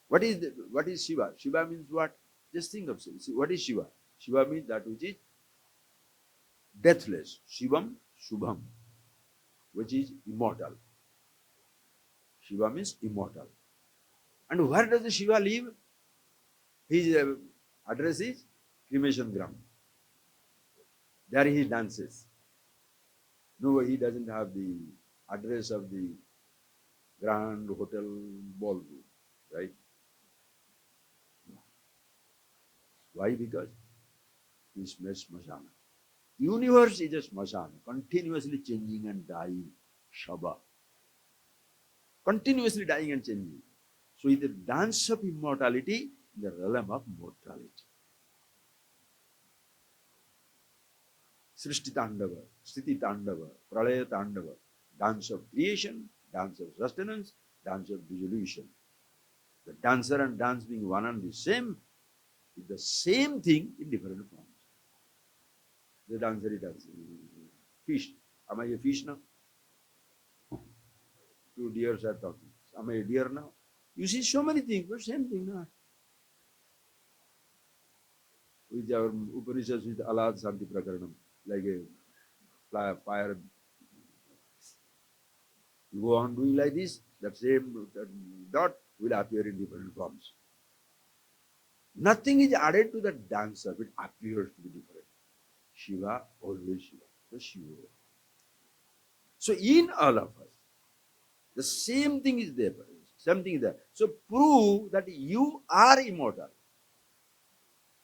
What is Shiva? Shiva means what? Just think of it. What is Shiva? Shiva means that which is deathless. Shivam, Shubham, which is immortal. Shiva means immortal. And where does the Shiva live? His address is cremation ground. There he dances. No, he doesn't have the address of the grand hotel ballroom, right? Why? Because he's smasana. Universe is a smasana, continuously changing and dying. Shaba. Continuously dying and changing. So it's the dance of immortality in the realm of mortality. Srishti Tandava, Sthiti Tandava, Pralaya Tandava, dance of creation, dance of sustenance, dance of dissolution. The dancer and dance being one and the same is the same thing in different forms. The dancer is dancing. Fish. Am I a fish now? Two deers are talking. Am I a deer now? You see so many things, but same thing now. With our Upanishads with Alad Santi Prakaranam, like a fire. You go on doing like this, that same dot will appear in different forms. Nothing is added to the dancer, it appears to be different. Shiva, always Shiva. The Shiva. So in all of us, The same thing is there. Something is there. So prove that you are immortal.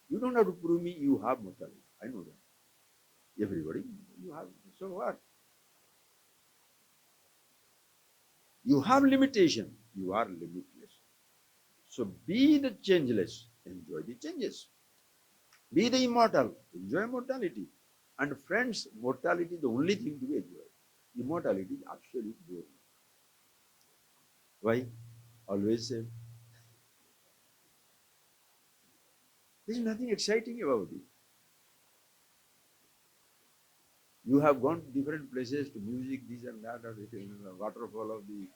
You don't have to prove me you have mortality. I know that. Everybody, you have. So what? You have limitation. You are limitless. So be the changeless. Enjoy the changes. Be the immortal. Enjoy mortality. And friends, mortality is the only thing to be enjoyed. Immortality is absolute boring. Why? Always same. There is nothing exciting about it. You have gone to different places to music, this and that, or the waterfall of the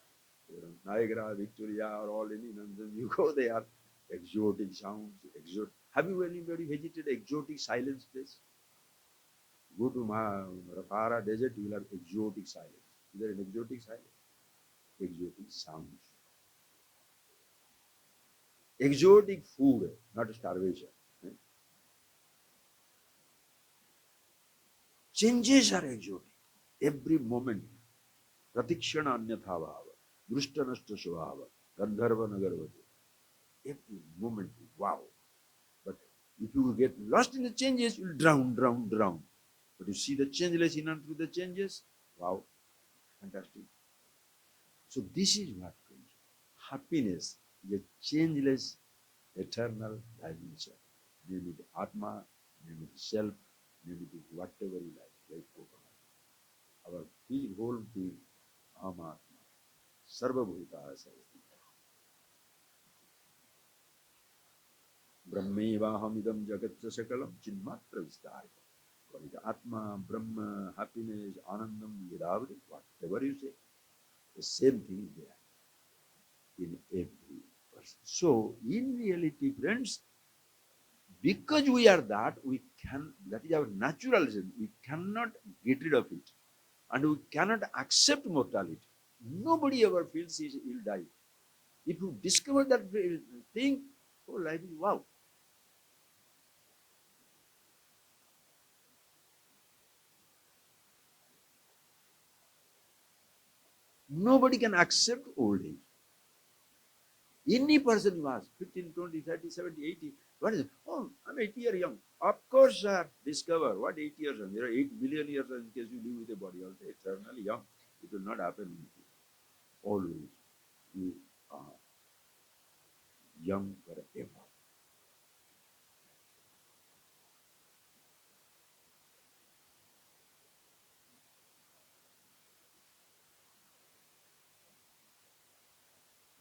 Niagara, Victoria, or all any nonsense. You go there, exotic sounds, exotic. Have you anybody visited exotic silence place? Go to Sahara Desert, you will have exotic silence. Is there an exotic silence? Exotic sounds. Exotic food, not starvation. Eh? Changes are exotic. Every moment. Pratikshana anyatha bhava. Drushtanashta svabhava. Gandharva nagarvati. Every moment, wow. But if you get lost in the changes, you'll drown, drown, drown. But you see the changeless in and through the changes, wow, fantastic. So this is what comes. Happiness is a changeless, eternal dimension. Name it Atma, name it Self, name it whatever you like coconut. Our whole being, Atma, Sarva Bhuta Sarvati. Brahmevaham jagat sakalam chinmatra vistarika. Call it Atma, Brahma, happiness, Anandam, Yadavadi, whatever you say. The same thing is there in every person. So, in reality, friends, because we are that, that is our natural sin. We cannot get rid of it. And we cannot accept mortality. Nobody ever feels he will die. If you discover that thing, oh, life is wow. Nobody can accept old age. Any person who asks 15, 20, 30, 70, 80, what is it? Oh, I'm 80 years young. Of course, sir, discover what 80 years young. There are 8 billion years in case you live with a body also eternally young. It will not happen with you. Always you are young forever.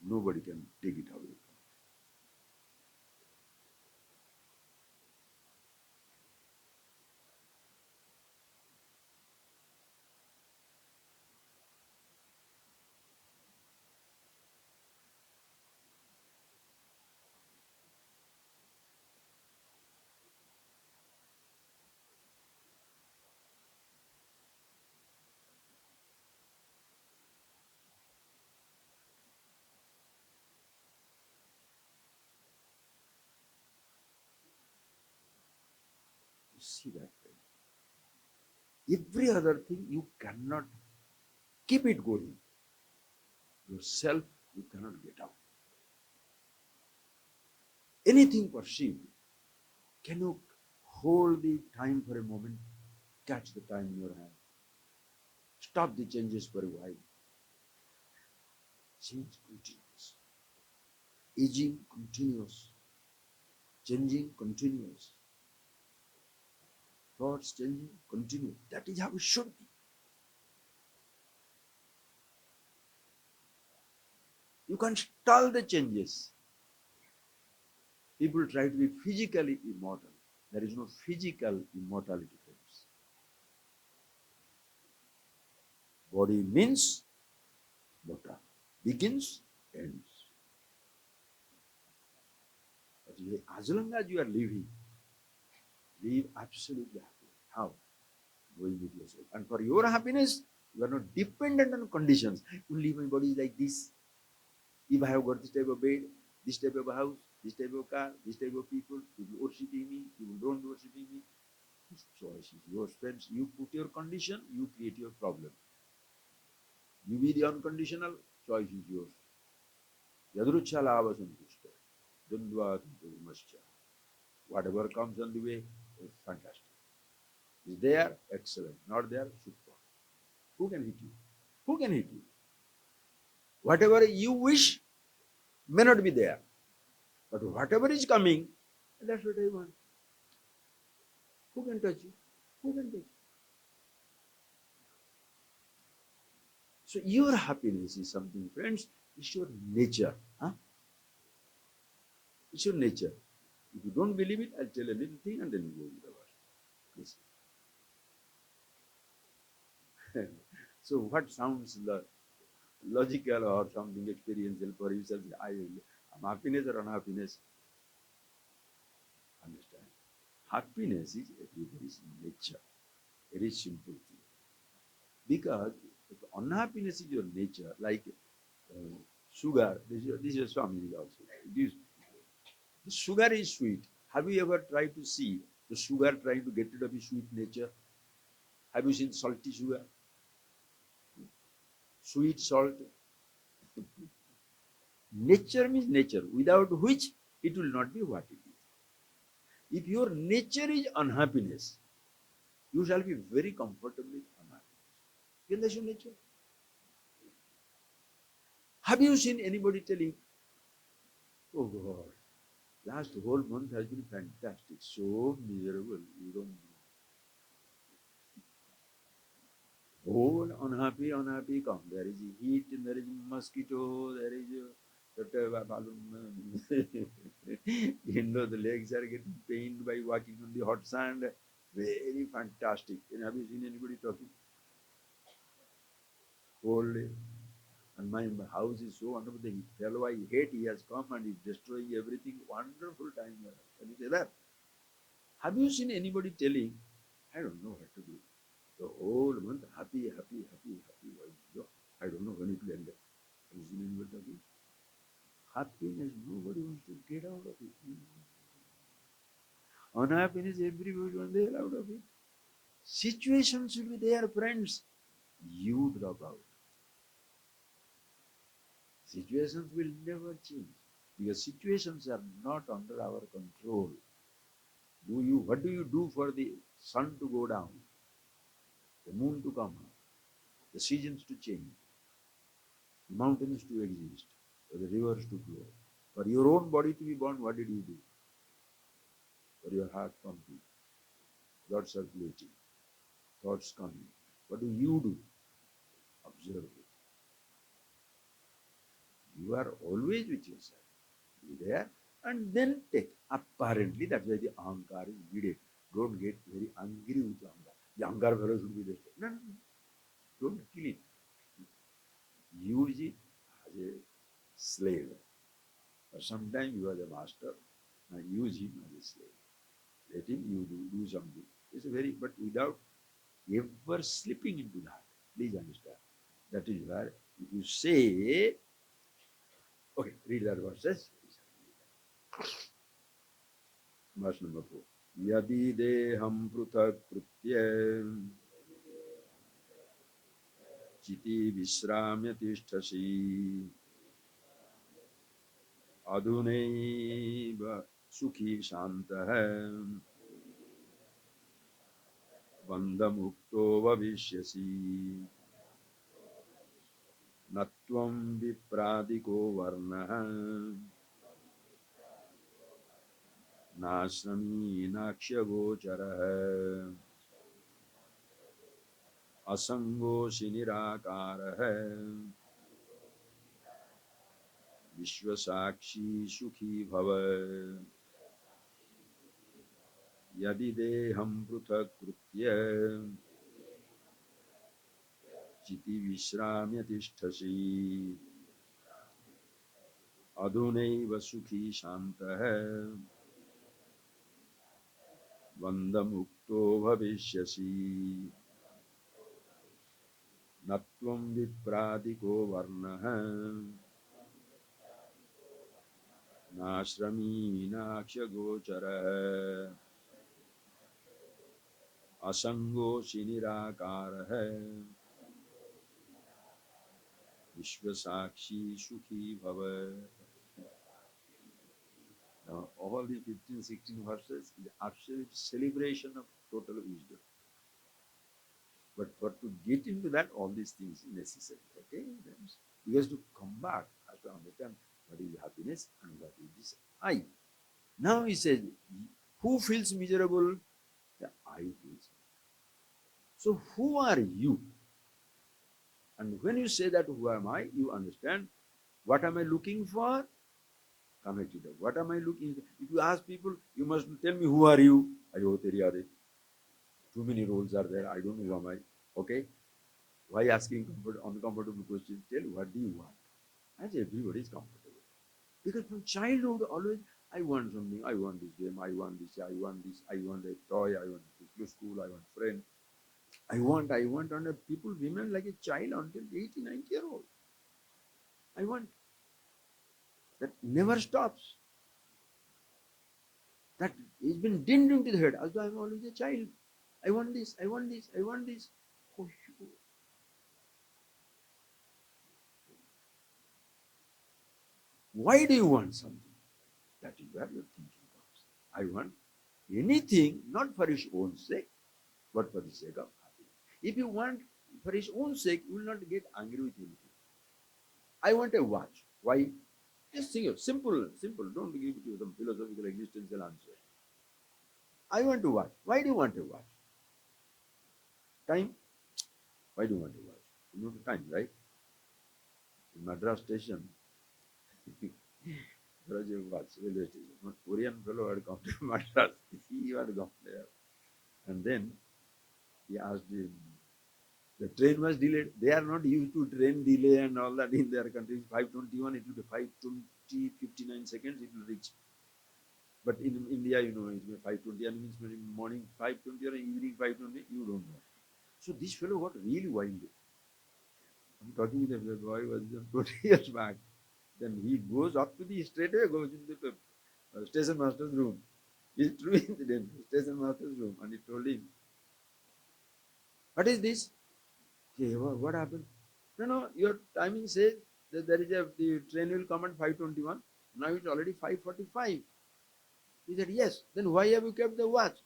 Nobody can take it away. You see that thing. Every other thing you cannot keep it going. Yourself, you cannot get out. Anything perceived, can you hold the time for a moment? Catch the time in your hand. Stop the changes for a while. Change continues. Aging continues. Changing continues. Thoughts changing continue. That is how it should be. You can't stall the changes. People try to be physically immortal. There is no physical immortality, friends. Body means mortal. Begins, ends. But as long as you are living, live absolutely happy. How? Going with yourself. And for your happiness, you are not dependent on conditions. Only my body is like this. If I have got this type of bed, this type of house, this type of car, this type of people worshiping me, people don't worshiping me, this choice is yours, friends. You put your condition, you create your problem. You be the unconditional, Choice is yours. Yadrucha lava santushta. Dundva mascha. Whatever comes on the way is fantastic. Is there? Excellent. Not there? Super. Who can hit you? Who can hit you? Whatever you wish may not be there. But whatever is coming, that's what I want. Who can touch you? Who can touch you? So your happiness is something, friends, it's your nature. Huh? It's your nature. If you don't believe it, I'll tell a little thing and then we go with the verse. Please. So what sounds logical or something experiential for you? I'm happiness or unhappiness? Understand? Happiness is everybody's nature. Very simple thing. Because if unhappiness is your nature, like sugar, this is Swami also. The sugar is sweet. Have you ever tried to see the sugar trying to get rid of its sweet nature? Have you seen salty sugar? Sweet salt? Nature means nature, without which it will not be what it is. If your nature is unhappiness, you shall be very comfortably unhappy. Isn't that your nature? Have you seen anybody telling, oh God, last whole month has been fantastic, so miserable, you don't know. Whole unhappy, unhappy come. There is heat, there is mosquito, there is the legs are getting pained by walking on the hot sand. Very fantastic. And have you seen anybody talking? Whole day. And my house is so wonderful. The fellow I hate, he has come and is destroying everything. Wonderful time. Can you say that? Have you seen anybody telling, I don't know what to do? The whole month, happy, happy, happy, happy. I don't know when it will end. Have you seen anybody talking? Happiness, nobody wants to get out of it. Unhappiness, everybody wants to get out of it. Situations will be there, friends. You drop out. Situations will never change because situations are not under our control. What do you do for the sun to go down, the moon to come up, the seasons to change, the mountains to exist, or the rivers to flow? For your own body to be born, what did you do? For your heart pumping, blood circulating, thoughts coming. What do? Observe it. You are always with yourself. Be there and then take. Apparently, that's why the ahankar is needed. Don't get very angry with the ahankar. The ahankar fellow should be destroyed. No, no, no. Don't kill it. Use it as a slave. Or sometimes you are the master and use him as a slave. Let him you do something. It's a very, but without ever slipping into that. Please understand. That is where if you say, okay, read that verses. Verse number 4. Yadi deham pruthak krutye chiti visramya tishtasi adunaiva sukhi shantah bandhamukto vavishyasi natvam vipradiko varnaha nasrami nakshagochara असंगोषि निराकारः विश्वसाक्षी सुखी भव यदि देहं पृथक् कृत्य चिति विश्राम्य तिष्ठसि अधुनैव सुखी शान्तः बन्धमुक्तो भविष्यसि न त्वं विप्रादिको वर्णः नाश्रमी नाक्षगोचरः असंगोषि निराकारः Vishwasakshi Sukhi Bhava. Now, all the 15, 16 verses is absolute celebration of total wisdom. But for to get into that, all these things necessary. Okay? Because to come back, has to understand what is happiness and what is this I. Now he says, who feels miserable? The I feels. So who are you? And when you say that who am I, you understand what am I looking for? Connect it up. What am I looking for? If you ask people, you must tell me who are you? Ayo teri aare. Too many roles are there. I don't know who am I. Okay? Why asking uncomfortable questions? Tell what do you want? As everybody is comfortable. Because from childhood, always, I want something, I want this game, I want this, I want this, I want a toy, I want to go to school, I want friend. I want, and people remain like a child until 80, 90 year old. I want. That never stops. That has been dinned into the head. Although I'm always a child. I want this, I want this, I want this. Oh, why do you want something? That is where your thinking comes. I want anything, not for his own sake, but for the sake of happiness. If you want for his own sake, you will not get angry with anything. I want a watch. Why? Just think of simple, simple. Don't give it to some philosophical existential answer. I want to watch. Why do you want a watch? Time? Why do you want a watch? You know the time, right? In Madras station, there was a watch, railway station. One Korean fellow had come to Madras. He had gone there. And then he asked him, the train was delayed. They are not used to train delay and all that in their country. 5:21, it will be 5:20, 59 seconds, it will reach. But in India, you know, it's 5:20, and means morning 5:20 or evening 5:20, you don't know. So this fellow got really wild. I'm talking with a boy who was just 20 years back. Then he goes up to the straight away, goes into the station master's room. It's true incident, station master's room, and he told him, what is this? Hey, what happened? No, no, your timing says that there is the train will come at 5:21. Now it's already 5:45. He said, yes. Then why have you kept the watch?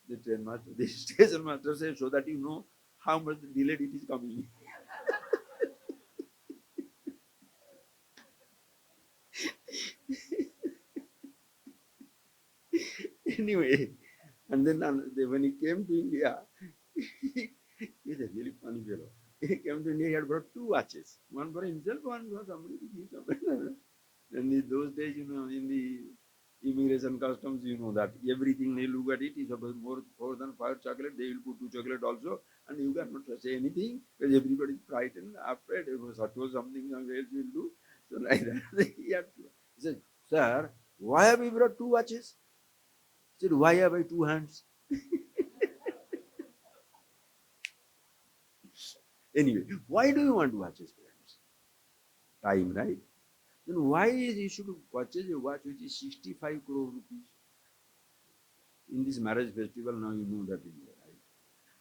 The train master, the station master says, so that you know how much delayed it is coming. Anyway, and then when he came to India, he's a really funny fellow. He came to India, he had brought two watches, one for himself, one for somebody to give somebody. And in those days, you know, in the immigration customs, you know that everything they look at it is about more than 5 chocolate, they will put 2 chocolate also, and you cannot say anything because everybody is frightened, afraid, if suppose something else will do. So like that, he said, sir, why have you brought two watches? He said, why have I two hands? Anyway, why do you want watches, friends? Time, right? Then why is you should purchase a watch which is 65 crore rupees? In this marriage festival, now you know that in there, right?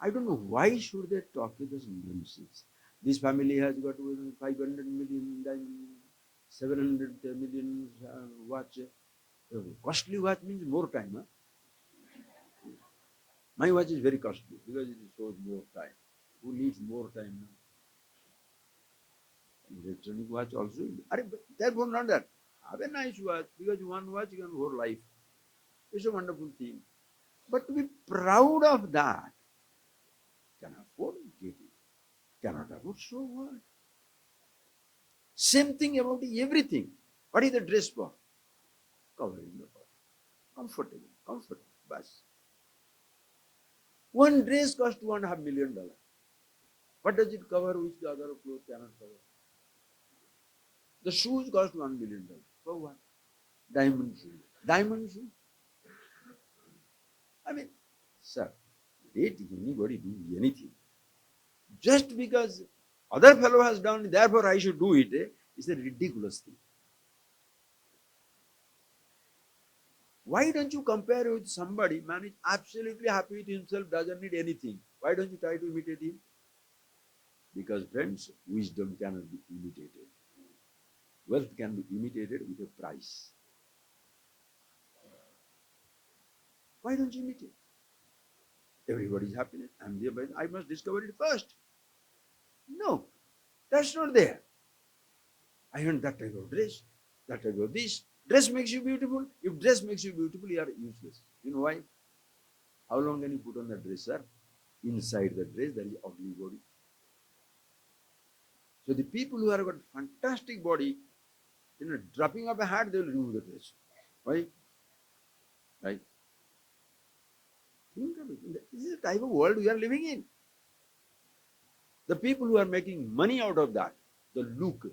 I don't know why should they talk with us nonsense. This family has got 500 million diamond, 700 million watch. Costly watch means more time. Huh? My watch is very costly because it shows more time. Who needs more time now? Electronic watch also. Therefore, not that. Have a nice watch because one watch you can whole life. It's a wonderful thing. But to be proud of that, can afford get it. Cannot afford, so what? Same thing about everything. What is the dress for? Covering the body. Comfortable, comfortable. Bas. One dress costs $1.5 million. What does it cover which the other clothes cannot cover? The shoes cost $1 million. For what? Diamond shoes. Diamond shoes. I mean, sir, let anybody do anything. Just because other fellow has done it, therefore I should do it, is a ridiculous thing. Why don't you compare with somebody, man is absolutely happy with himself, doesn't need anything. Why don't you try to imitate him? Because friends, wisdom cannot be imitated. Wealth can be imitated with a price. Why don't you imitate? Everybody's happiness. I'm there, but I must discover it first. No, that's not there. I want that type of dress, that type of this. Dress makes you beautiful. If dress makes you beautiful, you are useless. You know why? How long can you put on the dress, sir? Inside the dress, there is ugly body. So the people who have got fantastic body, dropping of a hat, they will remove the dress. Why? Right? Think of it. This is the type of world we are living in. The people who are making money out of that, the look,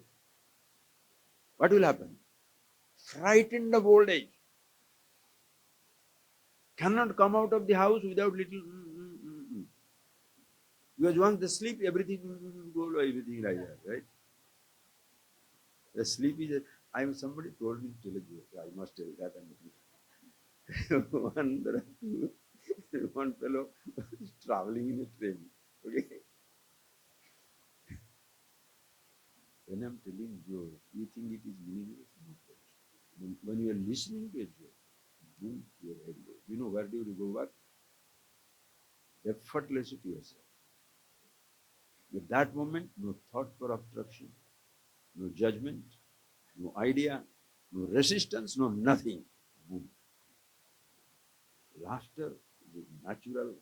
what will happen? Frightened of old age. Cannot come out of the house without little. Because once they sleep, everything go everything like that, right? The sleep is. Somebody told me to tell you. I must tell that. One fellow was traveling in a train. Okay. When I'm telling joke, you think it is meaningless? When you are listening to a joke, boom, your head goes. You know where do you go back? Effortlessly to yourself. At that moment, no thought for obstruction, no judgment, no idea, no resistance, no nothing. Boom. Laughter is a natural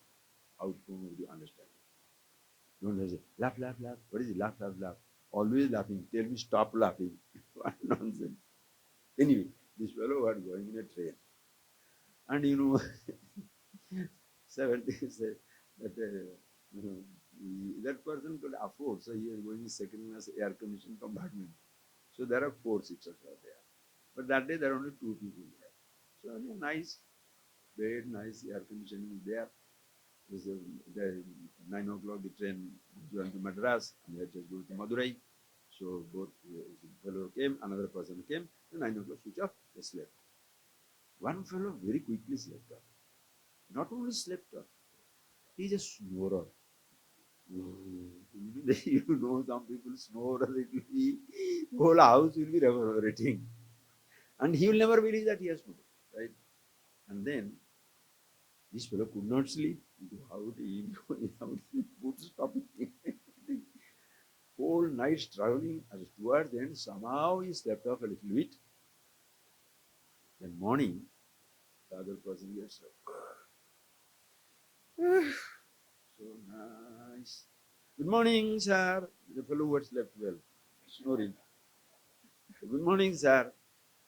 outcome of the understanding. Don't say, laugh, laugh, laugh. What is it? Laugh, laugh, laugh. Always laughing. Tell me, stop laughing. What nonsense. Anyway, this fellow was going in a train. And 70 said that that person could afford, so he is going in second class air conditioned compartment. So there are 4 seats there. But that day there are only 2 people there. So nice bed, nice air conditioning there. The 9 o'clock the train went to Madras and they just go to Madurai. So both fellow came, another person came, and 9 o'clock switch off, they slept. One fellow very quickly slept off. Not only slept off, he just snored. Some people snore, it will be, whole house will be reverberating. And he will never believe that he has snored, right? And then this fellow could not sleep. How would he put stopping? Whole night traveling, and towards the end, somehow he slept off a little bit. Then morning, the other person gets up. So nice. Good morning, sir. The fellow who had slept well, snoring. Good morning, sir.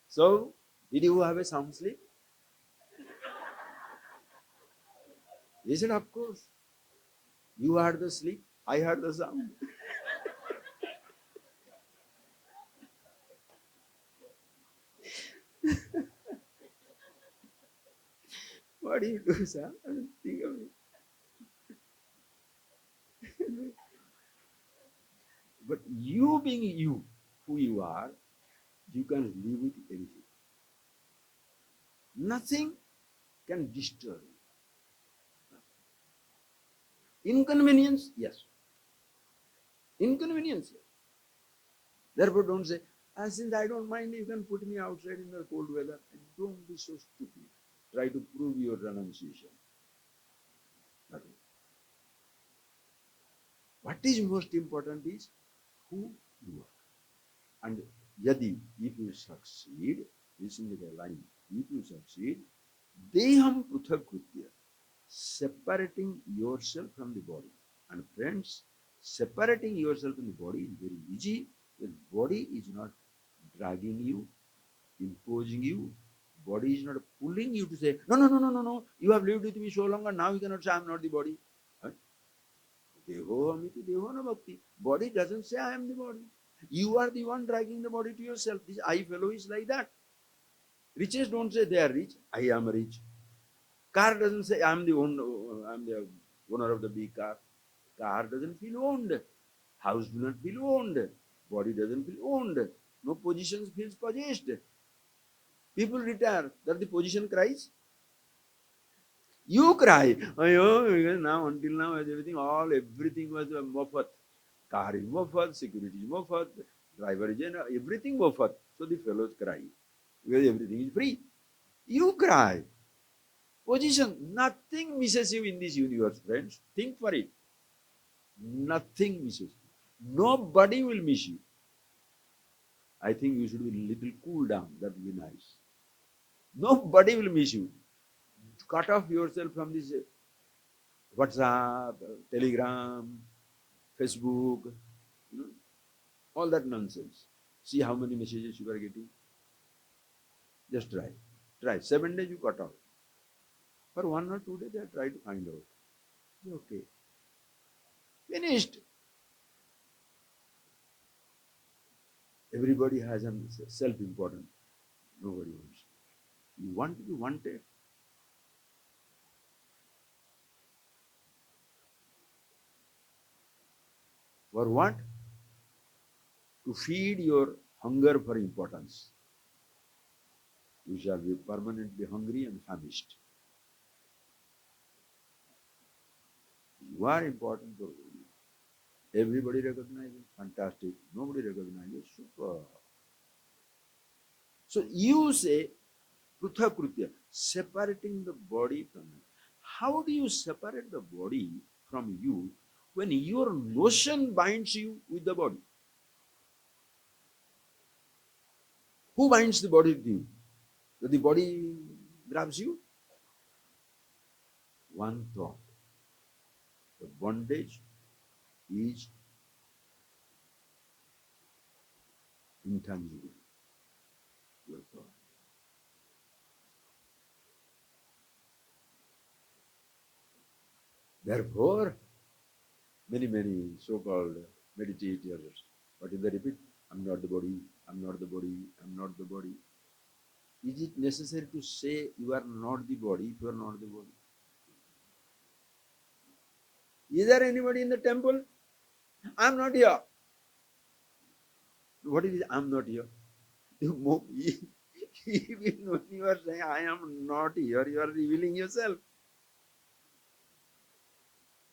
So, did you have a sound sleep? He said, of course. You heard the sleep, I heard the sound. What do you do, sir? Think of it. But you being you, who you are, you can live with anything. Nothing can disturb you. Inconvenience, yes. Inconvenience. Therefore, don't say, since I don't mind, you can put me outside in the cold weather. And don't be so stupid. Try to prove your renunciation. Nothing. What is most important is who you are. And yadi, if you succeed, listen to the line, if you succeed, deham pruthak kritya, separating yourself from the body. And friends, separating yourself from the body is very easy. The body is not dragging you, imposing you. Body is not pulling you to say, no, no, no, no, no, no. You have lived with me so long and now you cannot say I am not the body. Deho amiti deho na bhakti. Body doesn't say I am the body. You are the one dragging the body to yourself. This I fellow is like that. Riches don't say they are rich. I am rich. Car doesn't say I am the owner of the big car. Car doesn't feel owned. House do not feel owned. Body doesn't feel owned. No position feels possessed. People retire. That the position cries. You cry. Oh, now until now everything was a mofat. Car is mufat, security is mufat, driver is everything mufat. So the fellows cry. Because everything is free. You cry. Position. Nothing misses you in this universe, friends. Think for it. Nothing misses you. Nobody will miss you. I think you should be a little cool down. That would be nice. Nobody will miss you. Cut off yourself from this WhatsApp, Telegram, Facebook, you know, all that nonsense. See how many messages you are getting. Just try. Try. 7 days you cut off. For 1 or 2 days, I try to find out. Okay. Finished. Everybody has a self-important. Nobody wants. You want to be wanted. For what? To feed your hunger for importance. You shall be permanently hungry and famished. You are important for you. Everybody recognizes, fantastic. Nobody recognizes, super. So you say, Pruthakrutya, separating the body from you. How do you separate the body from you when your notion binds you with the body? Who binds the body with you? Does the body grabs you? One thought. The bondage is intangible. Your thought. Therefore, many so-called meditators, what is the repeat? I'm not the body, I'm not the body, I'm not the body. Is it necessary to say you are not the body if you are not the body? Is there anybody in the temple? I'm not here. What is it? I'm not here. Even when you are saying I am not here, you are revealing yourself.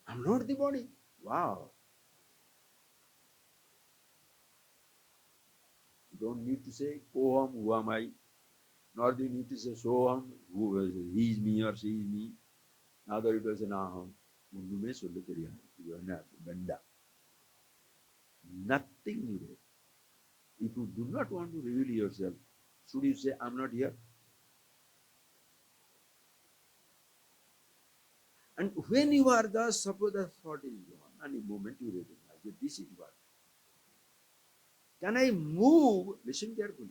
I'm not the body. Wow. You don't need to say Koham, who am I? Nor do you need to say Soham, who is he is me or she is me. Neither it was an Aham. Undume sollu theriyadu. You are not Benda. Nothing needed. If you do not want to reveal yourself, should you say, I'm not here? And when you are thus, suppose the thought is gone, and in a moment you recognize that this is what. Can I move? Listen carefully.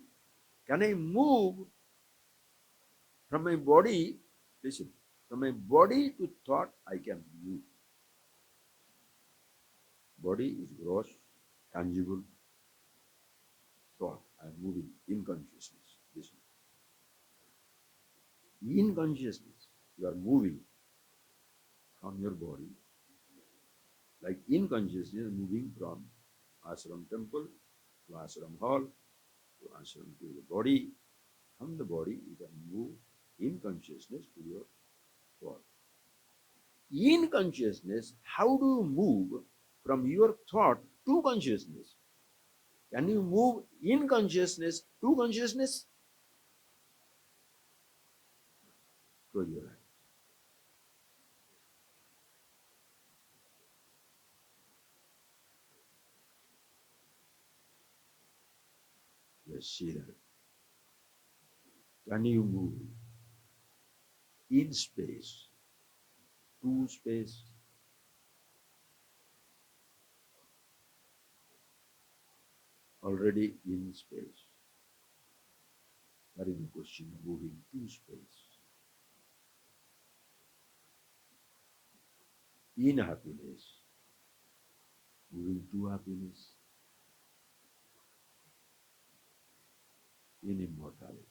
Can I move from my body? Listen. From my body to thought, I can move. Body is gross, tangible thought. I am moving in consciousness. Listen. In consciousness, you are moving from your body, like in consciousness, moving from ashram temple to ashram hall to ashram to the body. From the body, you can move in consciousness to your thought. In consciousness, how do you move from your thought to consciousness? Can you move in consciousness to consciousness? Close your eyes. Yes, see that. Can you move in space to space? Already in space. That is the question, moving to space. In happiness, moving to happiness. In immortality,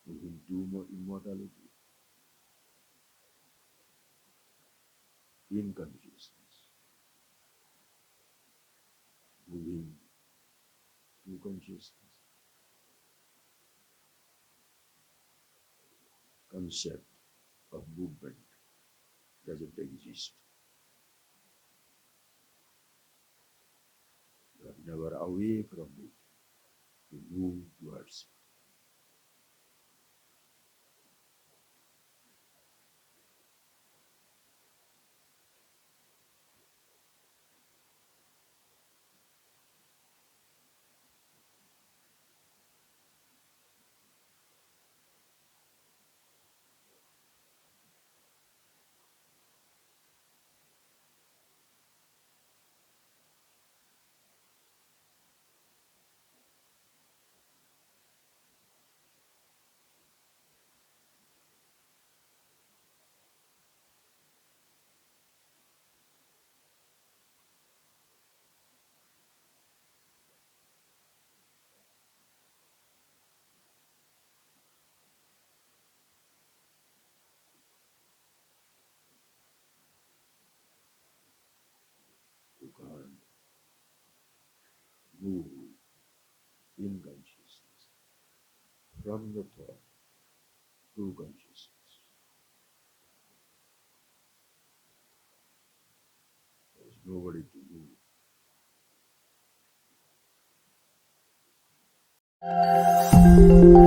moving to immortality. In consciousness, moving to consciousness. Concept of movement doesn't exist. never away from it, to move towards it. You can't move in consciousness from the thought to consciousness. There is nobody to move.